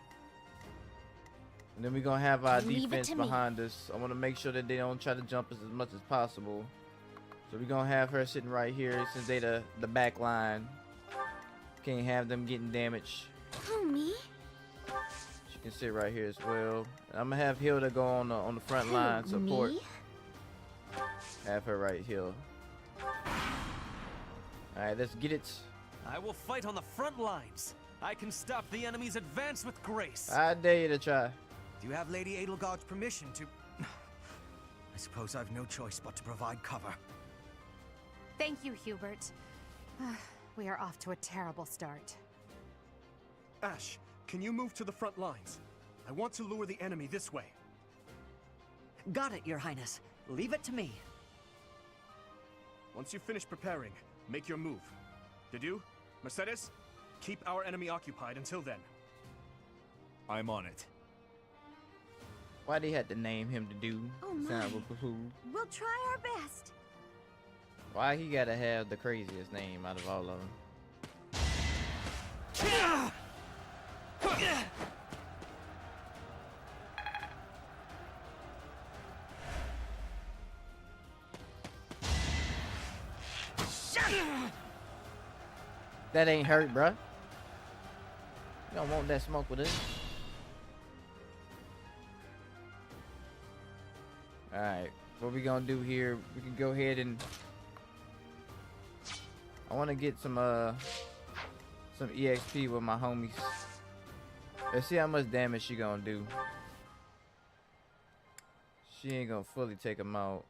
Speaker 1: And then we're gonna have our defense behind us. I wanna make sure that they don't try to jump us as much as possible. So we're gonna have her sitting right here since they the back line. Can't have them getting damaged.
Speaker 4: Oh, me?
Speaker 1: She can sit right here as well. I'm gonna have Hilda go on the front line support.
Speaker 4: Me?
Speaker 1: Have her right here. Alright, let's get it.
Speaker 17: I will fight on the front lines. I can stop the enemy's advance with grace.
Speaker 1: I dare you to try.
Speaker 23: Do you have Lady Edelgard's permission to... I suppose I've no choice but to provide cover.
Speaker 10: Thank you, Hubert. We are off to a terrible start.
Speaker 6: Ash, can you move to the front lines? I want to lure the enemy this way.
Speaker 14: Got it, Your Highness. Leave it to me.
Speaker 6: Once you finish preparing, make your move. Dedu, Mercedes, keep our enemy occupied until then.
Speaker 16: I'm on it.
Speaker 1: Why they had to name him to do?
Speaker 15: Oh my.
Speaker 1: Sound of a poo-poo.
Speaker 15: We'll try our best.
Speaker 1: Why he gotta have the craziest name out of all of them? That ain't hurt, bruh. You don't want that smoke with us. Alright, what we gonna do here, we can go ahead and I wanna get some EXP with my homies. Let's see how much damage she gonna do. She ain't gonna fully take them out.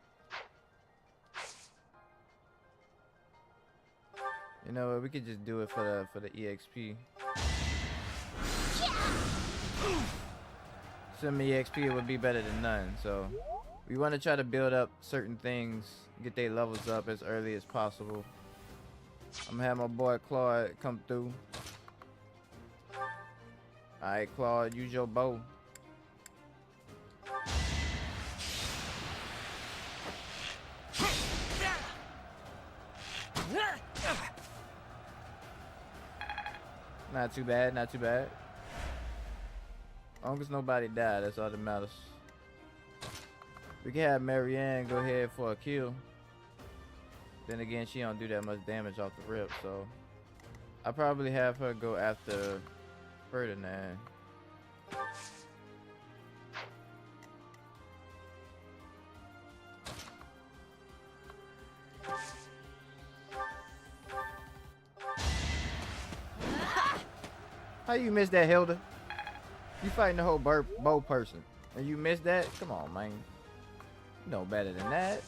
Speaker 1: You know what, we could just do it for the EXP. Some EXP would be better than none, so we want to try to build up certain things, get their levels up as early as possible. I'm gonna have my boy Claude come through. Alright, Claude, use your bow. Not too bad, not too bad. As long as nobody died, that's all that matters. We can have Marianne go ahead for a kill. Then again, she don't do that much damage off the rip, so I'll probably have her go after Ferdinand. How you missed that, Hilda? You fighting the whole bow person, and you missed that? Come on, man. You know better than that.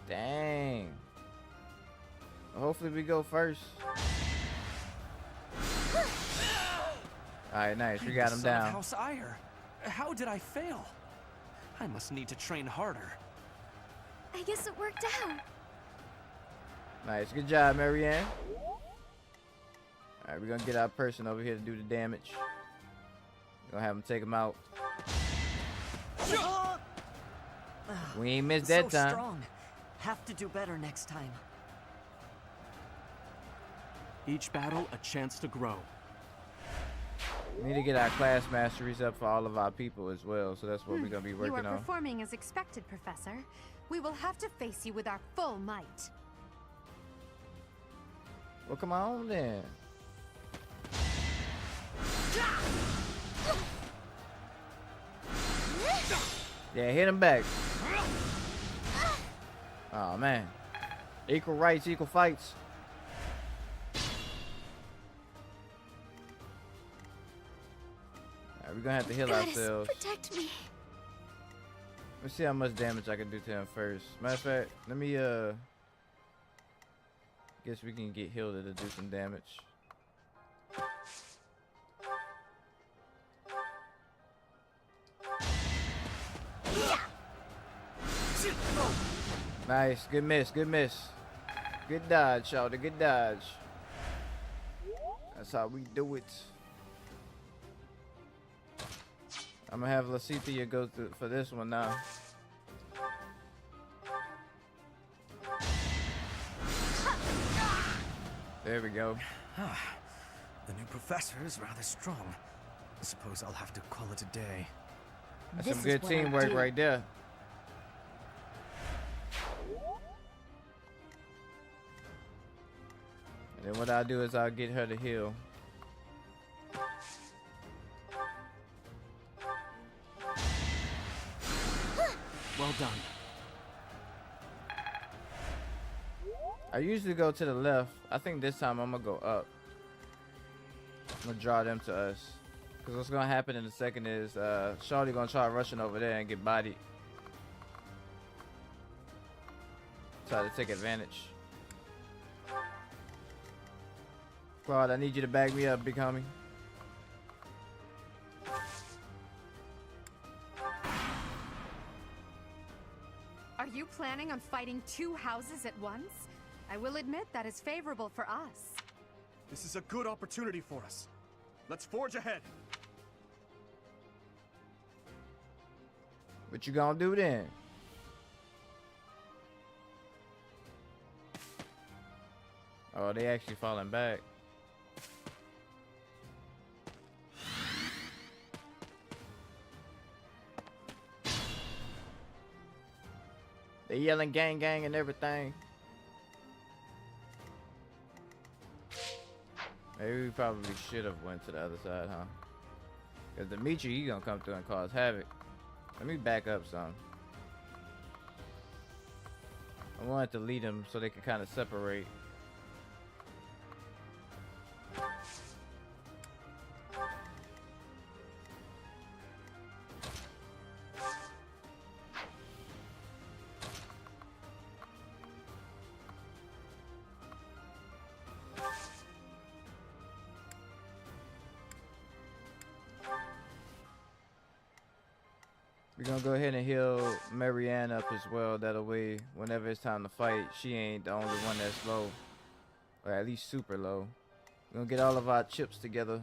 Speaker 1: Dang. Hopefully we go first. Alright, nice. We got him
Speaker 5: Son of
Speaker 1: down.
Speaker 5: House Ire. How did I fail? I must need to train harder.
Speaker 4: I guess it worked out.
Speaker 1: Nice. Good job, Marianne. Alright, we're gonna get our person over here to do the damage. We're gonna have him take him out. We ain't missed that
Speaker 14: so
Speaker 1: time.
Speaker 14: Strong. Have to do better next time.
Speaker 6: Each battle a chance to grow.
Speaker 1: We need to get our class masteries up for all of our people as well, so that's what we're gonna be
Speaker 9: You
Speaker 1: working
Speaker 9: are
Speaker 1: on.
Speaker 9: performing as expected, Professor. We will have to face you with our full might.
Speaker 1: Well, come on then. Yeah, hit him back. Oh man. Equal rights, equal fights. Alright, we're gonna have to heal ourselves.
Speaker 15: Protect me.
Speaker 1: Let's see how much damage I can do to him first. Matter of fact, let me guess we can get Hilda to do some damage. Nice, good miss, good miss. Good dodge, Shawty, good dodge. That's how we do it. I'm gonna have Lacithia go through for this one now. There we go.
Speaker 23: The new professor is rather strong. I suppose I'll have to call it a day.
Speaker 1: That's some good teamwork right there. And then what I'll do is I'll get her to heal.
Speaker 6: Well done.
Speaker 1: I usually go to the left. I think this time I'm gonna go up. I'm gonna draw them to us. Cause what's gonna happen in a second is Shawty gonna try rushing over there and get bodied. Try to take advantage. Claude, I need you to back me up, big homie.
Speaker 9: Are you planning on fighting two houses at once? I will admit that is favorable for us.
Speaker 6: This is a good opportunity for us. Let's forge ahead.
Speaker 1: What you gonna do then? Oh, they actually falling back. They yelling gang gang and everything. Maybe we probably should have went to the other side, huh? Cause Dimitri, he gonna come through and cause havoc. Let me back up some. I wanted to lead them so they could kind of separate. We're gonna go ahead and heal Marianne up as well. That way, whenever it's time to fight, she ain't the only one that's low. Or at least super low. We're gonna get all of our chips together.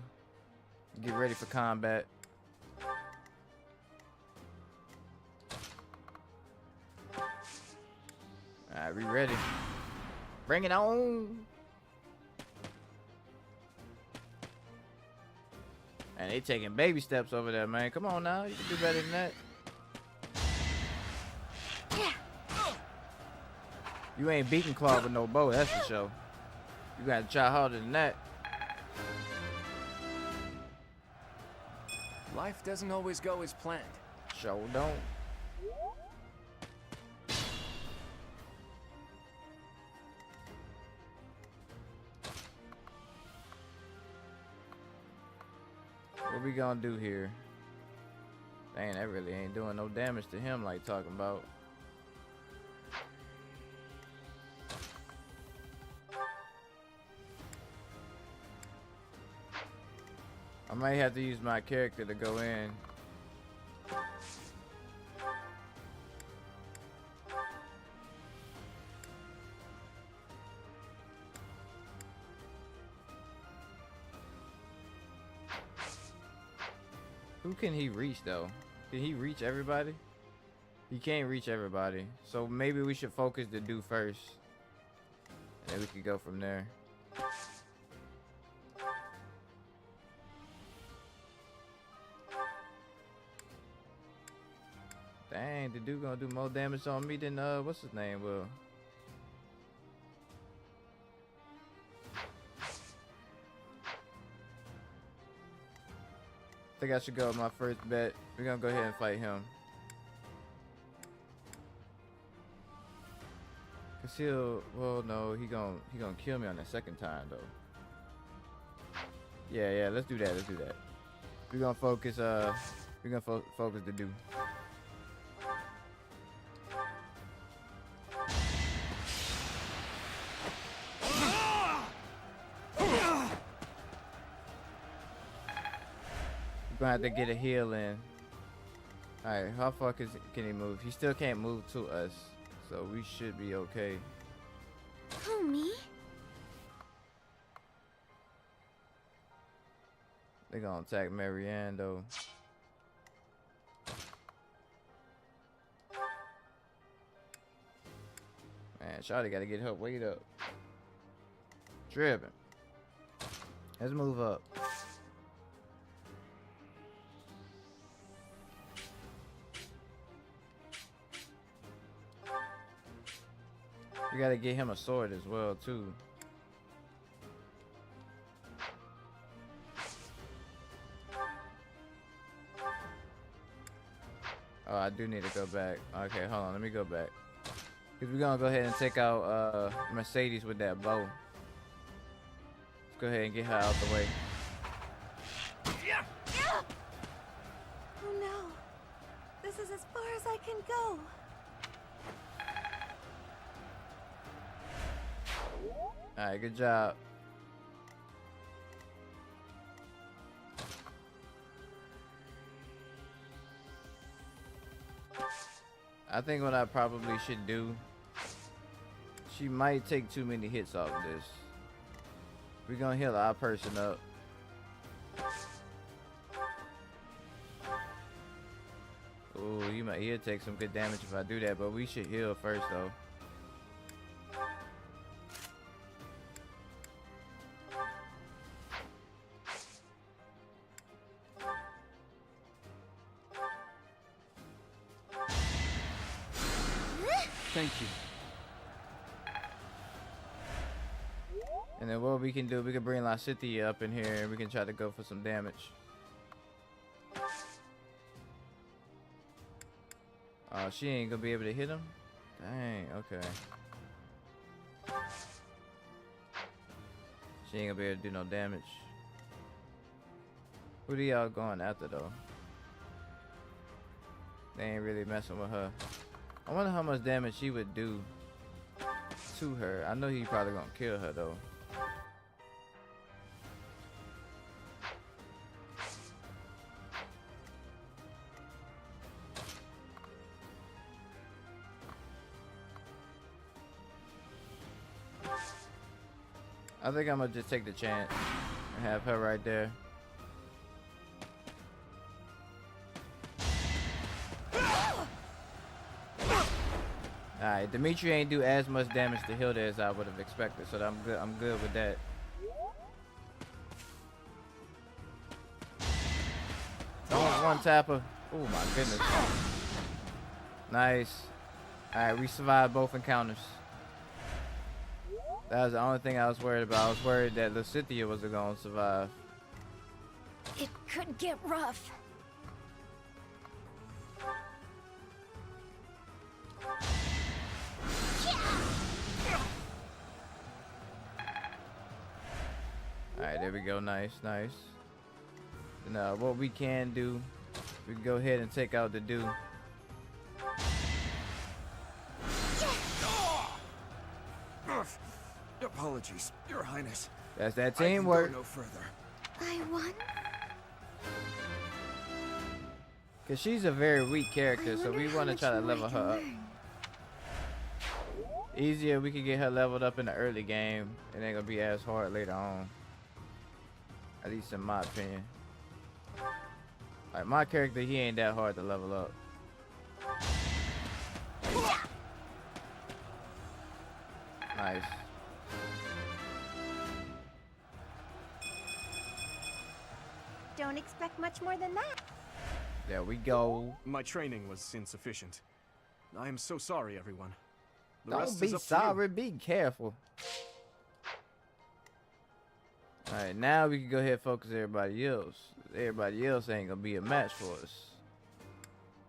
Speaker 1: Get ready for combat. Alright, we ready. Bring it on! And they taking baby steps over there, man. Come on now, you can do better than that. You ain't beating Claude with no bow, that's for sure. You gotta try harder than that.
Speaker 8: Life doesn't always go as planned.
Speaker 1: Sure don't. What we gonna do here? Dang, that really ain't doing no damage to him like talking about. I might have to use my character to go in. Who can he reach though? Can he reach everybody? He can't reach everybody. So maybe we should focus the dude first. And then we can go from there. Dang, the dude gonna do more damage on me than what's his name will. I think I should go with my first bet. We're gonna go ahead and fight him. Cause he'll, well no, he gonna kill me on the second time though. Yeah, let's do that. We're gonna focus focus the dude. Gonna have to get a heal in. Alright, how far can he move? He still can't move to us, so we should be okay.
Speaker 15: Who, me?
Speaker 1: They're gonna attack Marianne though. Man, Shawty gotta get her weight up. Tripping. Let's move up. We gotta get him a sword as well too. Oh, I do need to go back. Okay, hold on, let me go back. Cause we're gonna go ahead and take out Mercedes with that bow. Let's go ahead and get her out the way.
Speaker 15: Oh no. This is as far as I can go.
Speaker 1: Alright, good job. I think what I probably should do, she might take too many hits off this. We're gonna heal our person up. Ooh, he'll take some good damage if I do that, but we should heal first though.
Speaker 5: Thank you.
Speaker 1: And then what we can do, we can bring La City up in here and we can try to go for some damage. Oh, she ain't gonna be able to hit him? Dang, okay. She ain't gonna be able to do no damage. Who do y'all going after though? They ain't really messing with her. I wonder how much damage she would do to her. I know he probably gonna kill her though. I think I'm gonna just take the chance and have her right there. Alright, Dimitri ain't do as much damage to Hilda as I would have expected, so I'm good with that. One tapper. Oh my goodness. Nice. Alright, we survived both encounters. That was the only thing I was worried about. I was worried that Lucitia was gonna survive.
Speaker 18: It could get rough.
Speaker 1: Alright, there we go. Nice, nice. Now, what we can do, we can go ahead and take out the dude.
Speaker 6: Apologies, Your Highness.
Speaker 1: That's that teamwork.
Speaker 6: I can go no further.
Speaker 15: I won?
Speaker 1: Cause she's a very weak character, so we want to try to level her up. Easier, we can get her leveled up in the early game. It ain't gonna be as hard later on. At least in my opinion. Alright, my character, he ain't that hard to level up. Nice.
Speaker 15: Don't expect much more than that.
Speaker 1: There we go.
Speaker 6: My training was insufficient. I am so sorry, everyone. The
Speaker 1: Don't
Speaker 6: rest
Speaker 1: be
Speaker 6: is up to
Speaker 1: sorry, be careful. Alright, now we can go ahead and focus everybody else. Everybody else ain't gonna be a match for us.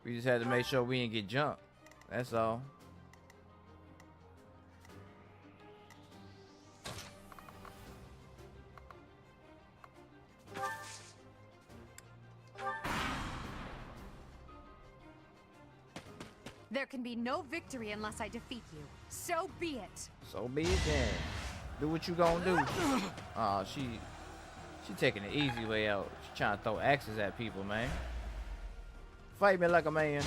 Speaker 1: We just had to make sure we didn't get jumped. That's all.
Speaker 9: There can be no victory unless I defeat you. So be it.
Speaker 1: So be it then. Do what you gonna do. Oh, she taking the easy way out. She trying to throw axes at people, man. Fight me like a man.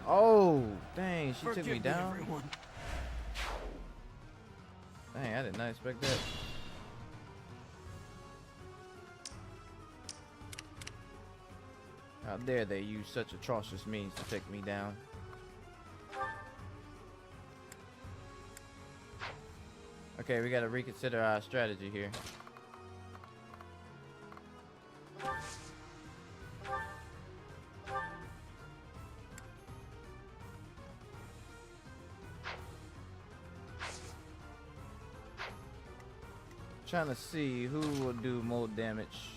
Speaker 1: Oh, dang, she took me down.
Speaker 6: Everyone.
Speaker 1: Dang, I did not expect that. How dare they use such atrocious means to take me down? Okay, we gotta reconsider our strategy here. Trying to see who will do more damage.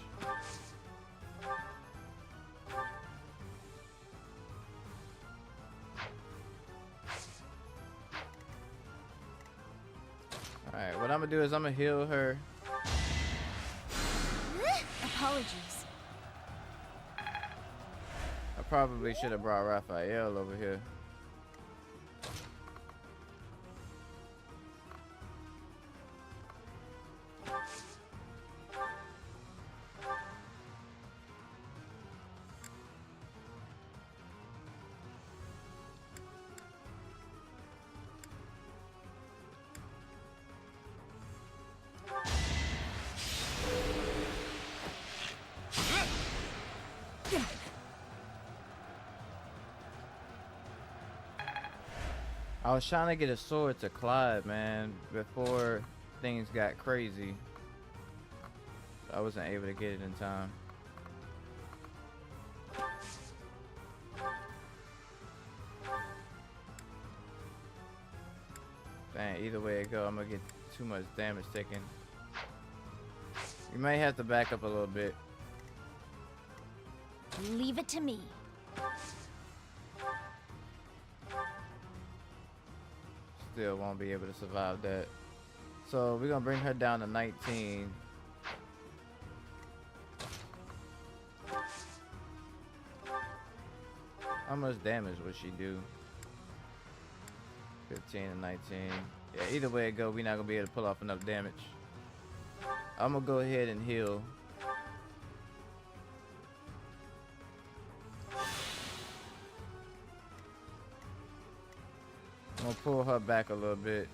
Speaker 1: Alright, what I'm gonna do is I'm gonna heal her.
Speaker 10: Apologies.
Speaker 1: I probably should have brought Raphael over here. I was trying to get a sword to Clyde, man, before things got crazy. I wasn't able to get it in time. Dang, either way it go, I'm gonna get too much damage taken. You may have to back up a little bit.
Speaker 10: Leave it to me.
Speaker 1: Still won't be able to survive that. So we're gonna bring her down to 19. How much damage would she do? 15 and 19. Yeah, either way it go, we're not gonna be able to pull off enough damage. I'm gonna go ahead and heal. I'm gonna pull her back a little bit.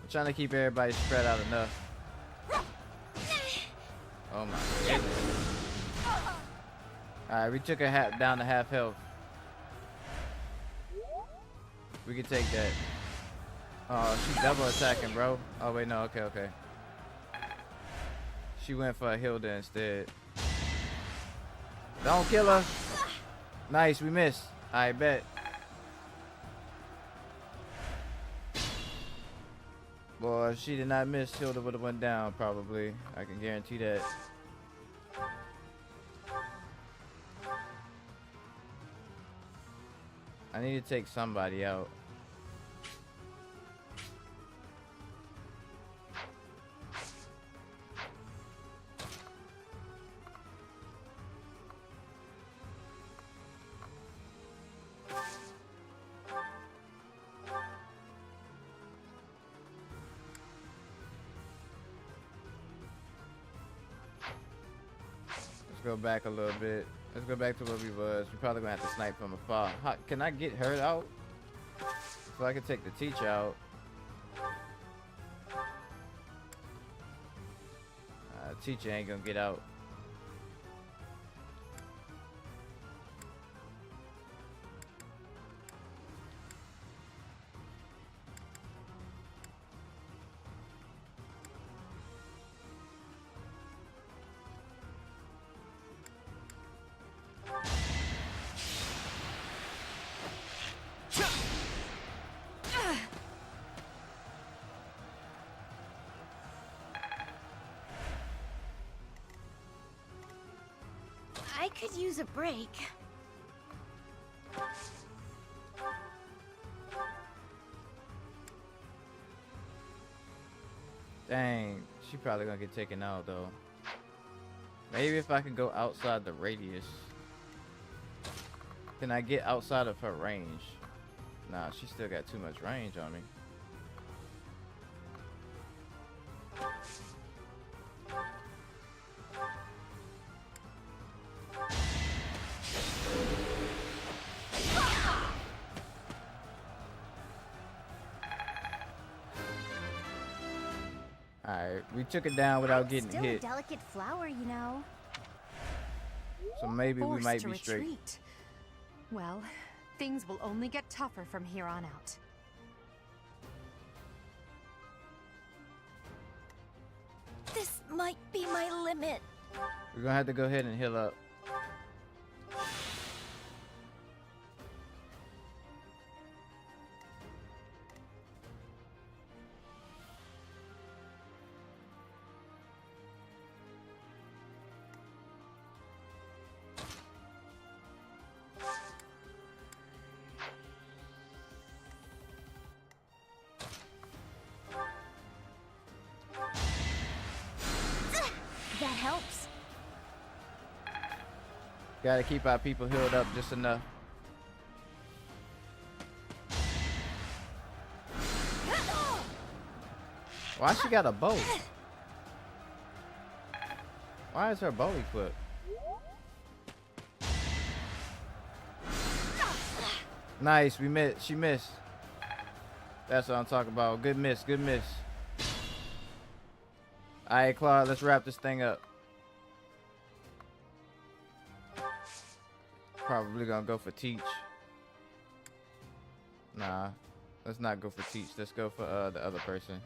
Speaker 1: I'm trying to keep everybody spread out enough. Oh my goodness. Alright, we took her down to half health. We can take that. Oh, she's double attacking, bro. Oh, wait, no. Okay, okay. She went for a Hilda instead. Don't kill her. Nice, we missed. I bet. Boy, if she did not miss, Hilda would have went down, probably. I can guarantee that. I need to take somebody out. Let's go back a little bit. Let's go back to where we was. We're probably gonna have to snipe from afar. Can I get her out? So I can take the teacher out. Teacher ain't gonna get out.
Speaker 18: I could use a break.
Speaker 1: Dang, she probably gonna get taken out though. Maybe if I can go outside the radius. Can I get outside of her range? Nah, she still got too much range on me. Alright, we took it down without getting
Speaker 18: Still
Speaker 1: hit.
Speaker 18: a delicate flower, you know.
Speaker 1: So maybe we
Speaker 9: Forced
Speaker 1: might
Speaker 9: to
Speaker 1: be straight.
Speaker 9: retreat. Well, things will only get tougher from here on out.
Speaker 18: This might be my limit.
Speaker 1: We're gonna have to go ahead and heal up.
Speaker 18: That helps.
Speaker 1: Gotta keep our people healed up just enough. Why she got a bow? Why is her bow equipped? Nice, we missed. She missed. That's what I'm talking about. Good miss, good miss. Alright, Claude, let's wrap this thing up. Probably gonna go for teach. Nah, let's not go for teach. Let's go for the other person.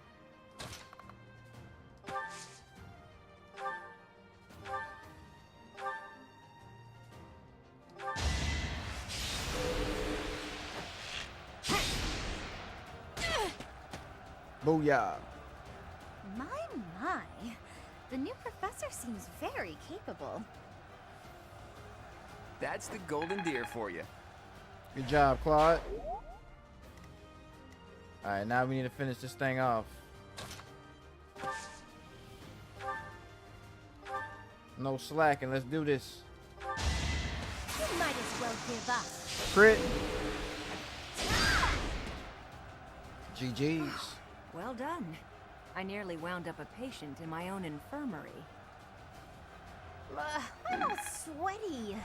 Speaker 1: Booyah.
Speaker 18: My. The new professor seems very capable.
Speaker 8: That's the golden deer for you.
Speaker 1: Good job, Claude. Alright, now we need to finish this thing off. No slacking, let's do this.
Speaker 18: You might as well give up.
Speaker 1: Crit. GG's.
Speaker 12: Well done. I nearly wound up a patient in my own infirmary.
Speaker 18: I'm all sweaty.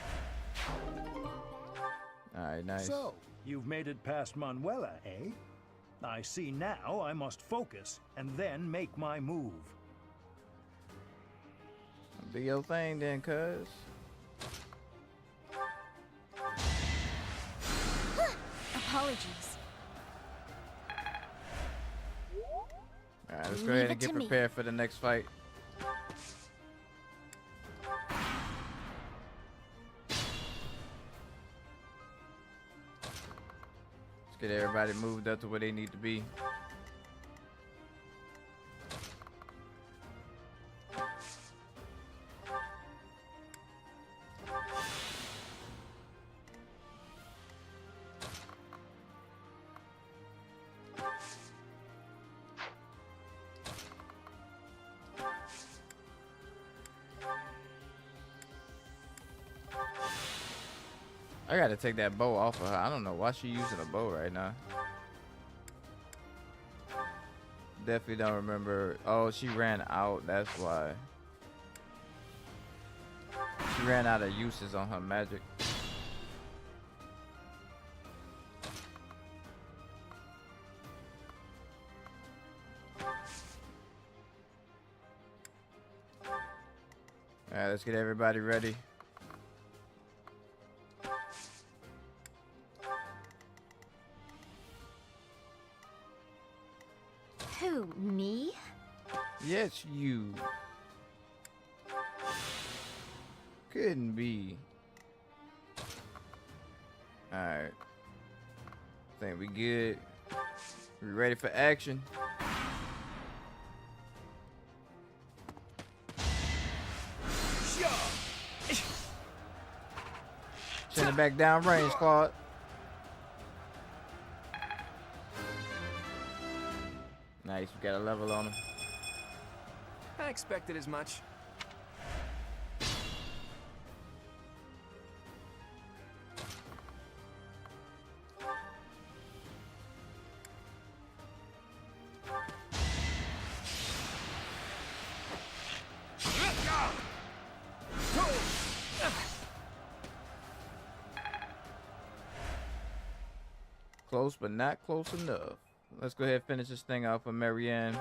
Speaker 1: Alright, nice.
Speaker 2: So, you've made it past Manuela, eh? I see now I must focus and then make my move.
Speaker 1: Do your thing then, cuz.
Speaker 18: Apologies.
Speaker 1: Alright, let's go ahead and get prepared for the next fight. Let's get everybody moved up to where they need to be. I gotta take that bow off of her. I don't know why she's using a bow right now. Definitely don't remember. Oh, she ran out. That's why. She ran out of uses on her magic. Alright, let's get everybody ready.
Speaker 18: Who, me?
Speaker 1: Yes, you. Couldn't be. Alright. Think we good. We ready for action? Send it back down range, squad. Nice, we got a level on him.
Speaker 8: I expected as much.
Speaker 1: Close, but not close enough. Let's go ahead and finish this thing off with Marianne.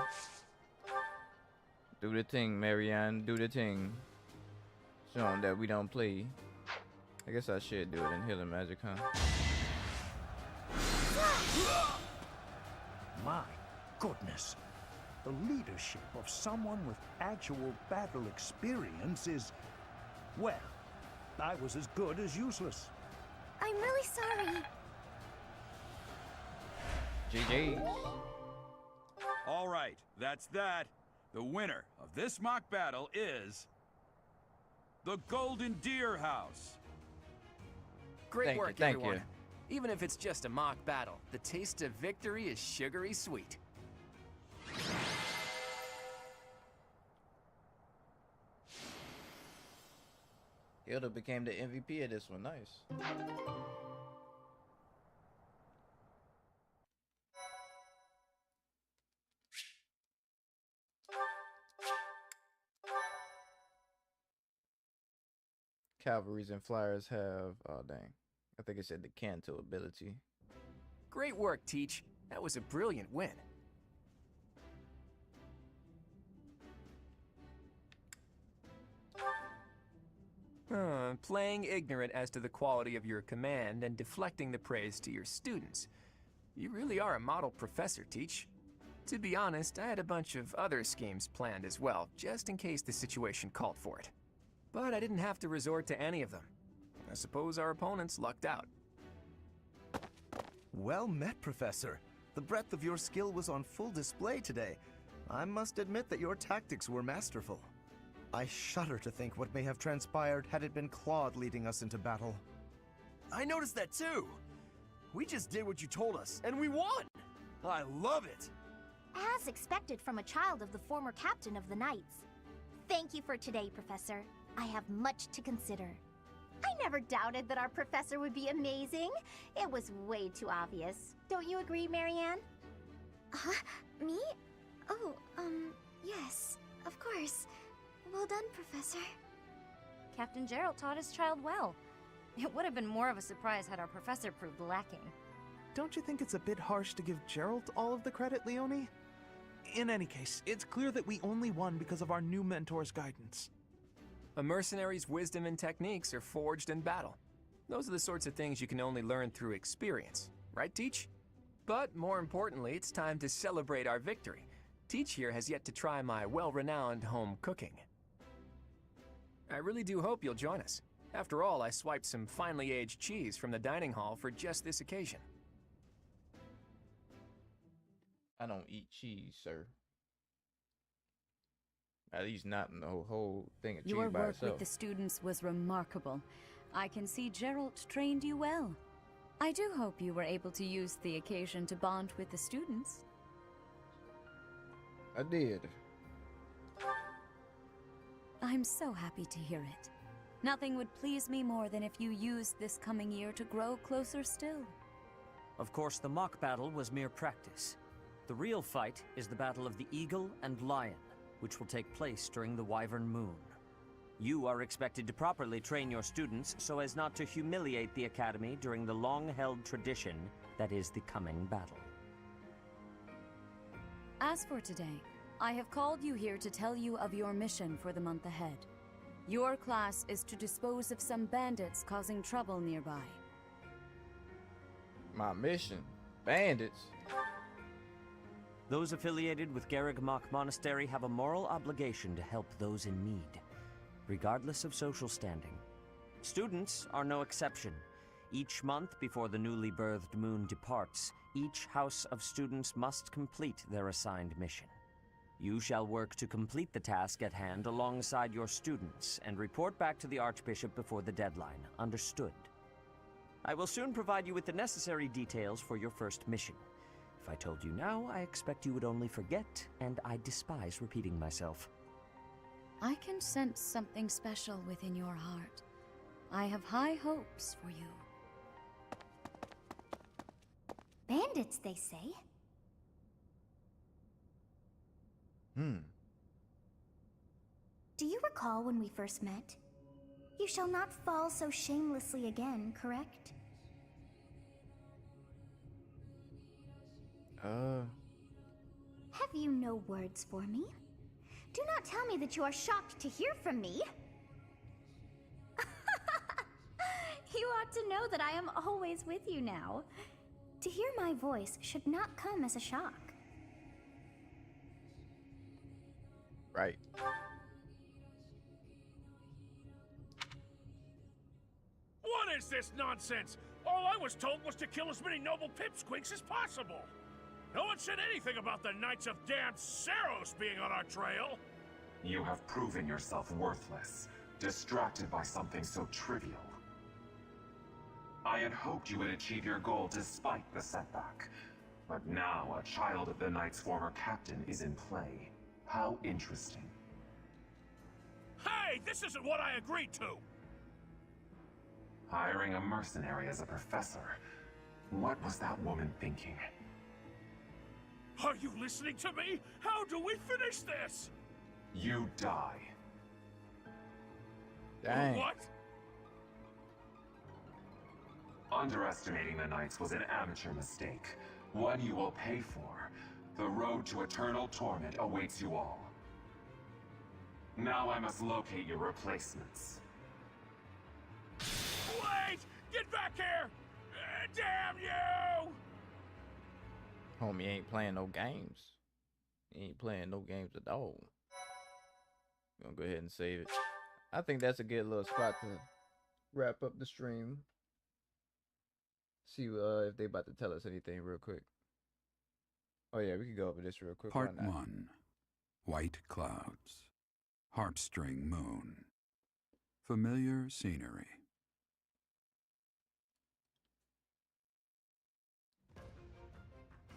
Speaker 1: Do the thing, Marianne. Do the thing. Show them that we don't play. I guess I should do it in healing magic, huh?
Speaker 2: My goodness. The leadership of someone with actual battle experience is, well, I was as good as useless.
Speaker 4: I'm really sorry.
Speaker 1: GG.
Speaker 13: All right, that's that. The winner of this mock battle is the Golden Deer House.
Speaker 8: Great work,
Speaker 1: thank
Speaker 8: everyone.
Speaker 1: you.
Speaker 8: Even if it's just a mock battle, the taste of victory is sugary sweet.
Speaker 1: Hilda became the MVP of this one. Nice. Cavalries and flyers have, oh dang, I think it said the Canto ability.
Speaker 8: Great work, Teach. That was a brilliant win. Playing ignorant as to the quality of your command and deflecting the praise to your students. You really are a model professor, Teach. To be honest, I had a bunch of other schemes planned as well, just in case the situation called for it. But I didn't have to resort to any of them. I suppose our opponents lucked out.
Speaker 7: Well met, Professor. The breadth of your skill was on full display today. I must admit that your tactics were masterful. I shudder to think what may have transpired had it been Claude leading us into battle.
Speaker 17: I noticed that too. We just did what you told us, and we won! I love it!
Speaker 4: As expected from a child of the former captain of the Knights. Thank you for today, Professor. I have much to consider. I never doubted that our professor would be amazing. It was way too obvious. Don't you agree, Marianne? Huh? Me? Oh, yes, of course. Well done, Professor.
Speaker 10: Captain Gerald taught his child well. It would have been more of a surprise had our professor proved lacking.
Speaker 5: Don't you think it's a bit harsh to give Gerald all of the credit, Leonie? In any case, it's clear that we only won because of our new mentor's guidance.
Speaker 8: A mercenary's wisdom and techniques are forged in battle. Those are the sorts of things you can only learn through experience, right, Teach? But more importantly, it's time to celebrate our victory. Teach here has yet to try my well-renowned home cooking. I really do hope you'll join us. After all, I swiped some finely aged cheese from the dining hall for just this occasion.
Speaker 1: I don't eat cheese, sir. At least not in the whole thing of cheese
Speaker 11: Your
Speaker 1: by
Speaker 11: work
Speaker 1: itself.
Speaker 11: with the students was remarkable. I can see Gerald trained you well. I do hope you were able to use the occasion to bond with the students.
Speaker 1: I did.
Speaker 11: I'm so happy to hear it. Nothing would please me more than if you used this coming year to grow closer still.
Speaker 20: Of course, the mock battle was mere practice. The real fight is the Battle of the Eagle and Lion, which will take place during the Wyvern Moon. You are expected to properly train your students so as not to humiliate the Academy during the long-held tradition that is the coming battle.
Speaker 11: As for today, I have called you here to tell you of your mission for the month ahead. Your class is to dispose of some bandits causing trouble nearby.
Speaker 1: My mission? Bandits?
Speaker 20: Those affiliated with Garrigmach Monastery have a moral obligation to help those in need, regardless of social standing. Students are no exception. Each month before the newly birthed moon departs, each house of students must complete their assigned mission. You shall work to complete the task at hand alongside your students and report back to the Archbishop before the deadline. Understood? I will soon provide you with the necessary details for your first mission. If I told you now, I expect you would only forget, and I despise repeating myself.
Speaker 11: I can sense something special within your heart. I have high hopes for you.
Speaker 4: Bandits, they say? Do you recall when we first met? You shall not fall so shamelessly again, correct? Have you no words for me? Do not tell me that you are shocked to hear from me. You ought to know that I am always with you now. To hear my voice should not come as a shock.
Speaker 1: Right.
Speaker 3: What is this nonsense? All I was told was to kill as many noble pipsqueaks as possible. No one said anything about the Knights of damned Saros being on our trail.
Speaker 19: You have proven yourself worthless, distracted by something so trivial. I had hoped you would achieve your goal despite the setback. But now a child of the Knight's former captain is in play. How interesting.
Speaker 3: Hey, this isn't what I agreed to!
Speaker 19: Hiring a mercenary as a professor. What was that woman thinking?
Speaker 3: Are you listening to me? How do we finish this?
Speaker 19: You die.
Speaker 1: Dang.
Speaker 3: What?
Speaker 19: Underestimating the Knights was an amateur mistake. One you will pay for. The road to eternal torment awaits you all. Now I must locate your replacements.
Speaker 3: Wait! Get back here! Damn you!
Speaker 1: Homie ain't playing no games. He ain't playing no games at all. Gonna go ahead and save it. I think that's a good little spot to wrap up the stream. See if they about to tell us anything real quick. Oh yeah, we can go over this real quick.
Speaker 13: Part 1. White clouds. Heartstring moon. Familiar scenery.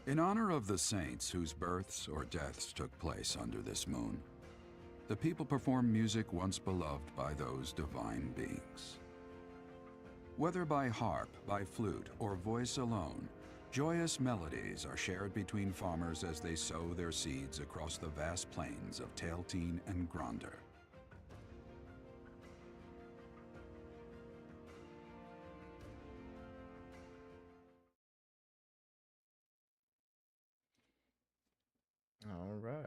Speaker 13: In honor of the saints whose births or deaths took place under this moon, the people perform music once beloved by those divine beings. Whether by harp, by flute, or voice alone, joyous melodies are shared between farmers as they sow their seeds across the vast plains of Tailteen and Gronder.
Speaker 1: All right.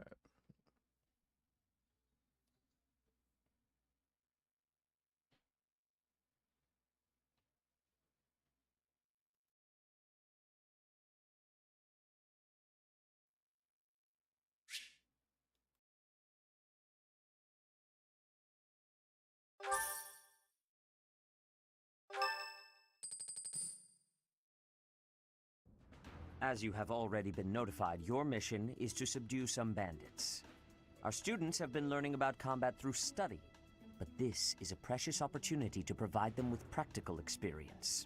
Speaker 20: As you have already been notified, your mission is to subdue some bandits. Our students have been learning about combat through study, but this is a precious opportunity to provide them with practical experience.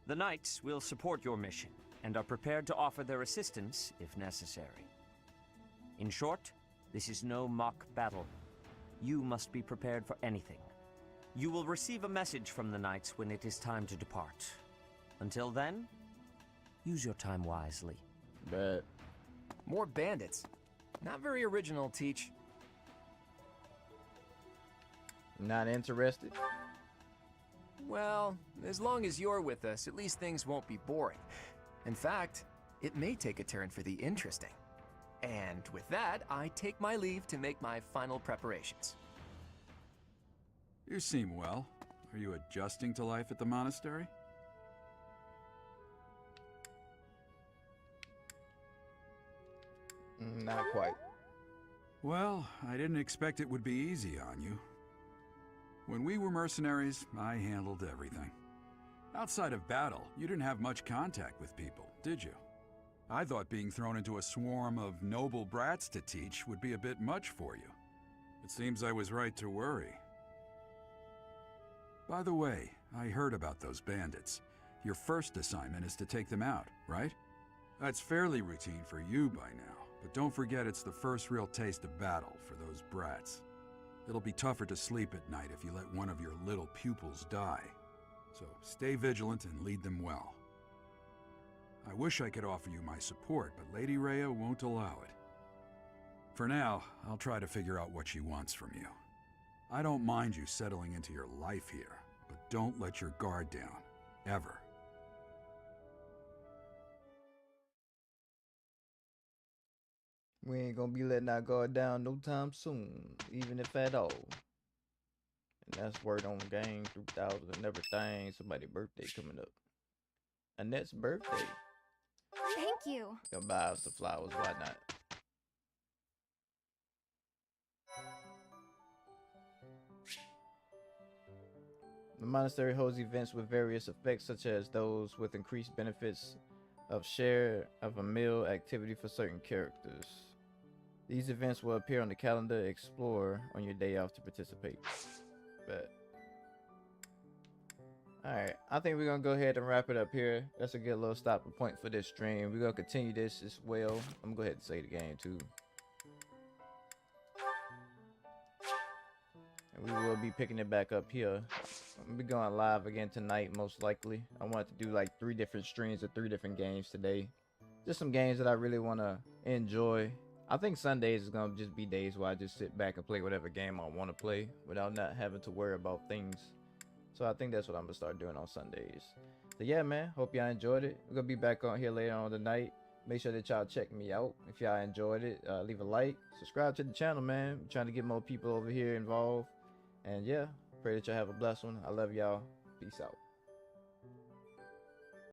Speaker 20: The Knights will support your mission and are prepared to offer their assistance if necessary. In short, this is no mock battle. You must be prepared for anything. You will receive a message from the Knights when it is time to depart. Until then, use your time wisely.
Speaker 1: Bet.
Speaker 8: More bandits. Not very original, Teach.
Speaker 1: Not interested?
Speaker 8: Well, as long as you're with us, at least things won't be boring. In fact, it may take a turn for the interesting. And with that, I take my leave to make my final preparations.
Speaker 13: You seem well. Are you adjusting to life at the monastery?
Speaker 1: Not quite.
Speaker 13: Well, I didn't expect it would be easy on you. When we were mercenaries, I handled everything. Outside of battle, you didn't have much contact with people, did you? I thought being thrown into a swarm of noble brats to teach would be a bit much for you. It seems I was right to worry. By the way, I heard about those bandits. Your first assignment is to take them out, right? That's fairly routine for you by now, but don't forget it's the first real taste of battle for those brats. It'll be tougher to sleep at night if you let one of your little pupils die. So stay vigilant and lead them well. I wish I could offer you my support, but Lady Rhea won't allow it. For now, I'll try to figure out what she wants from you. I don't mind you settling into your life here, but don't let your guard down, ever.
Speaker 1: We ain't gonna be letting our guard down no time soon, even if at all. And that's word on Game 3000 and everything. Somebody's birthday coming up. Annette's birthday.
Speaker 4: Thank you.
Speaker 1: Gonna buy us the flowers, why not? The monastery holds events with various effects, such as those with increased benefits of share of a meal activity for certain characters. These events will appear on the calendar. Explore on your day off to participate. But alright, I think we're gonna go ahead and wrap it up here. That's a good little stopping point for this stream. We're gonna continue this as well. I'm gonna go ahead and save the game too. And we will be picking it back up here. I'm gonna be going live again tonight, most likely. I wanted to do like 3 different streams of 3 different games today. Just some games that I really want to enjoy. I think Sundays is gonna just be days where I just sit back and play whatever game I want to play without not having to worry about things. So I think that's what I'm gonna start doing on Sundays. So yeah, man, hope y'all enjoyed it. We're gonna be back on here later on tonight. Make sure that y'all check me out. If y'all enjoyed it, leave a like, subscribe to the channel, man. I'm trying to get more people over here involved. And yeah, pray that y'all have a blessed one. I love y'all. Peace out.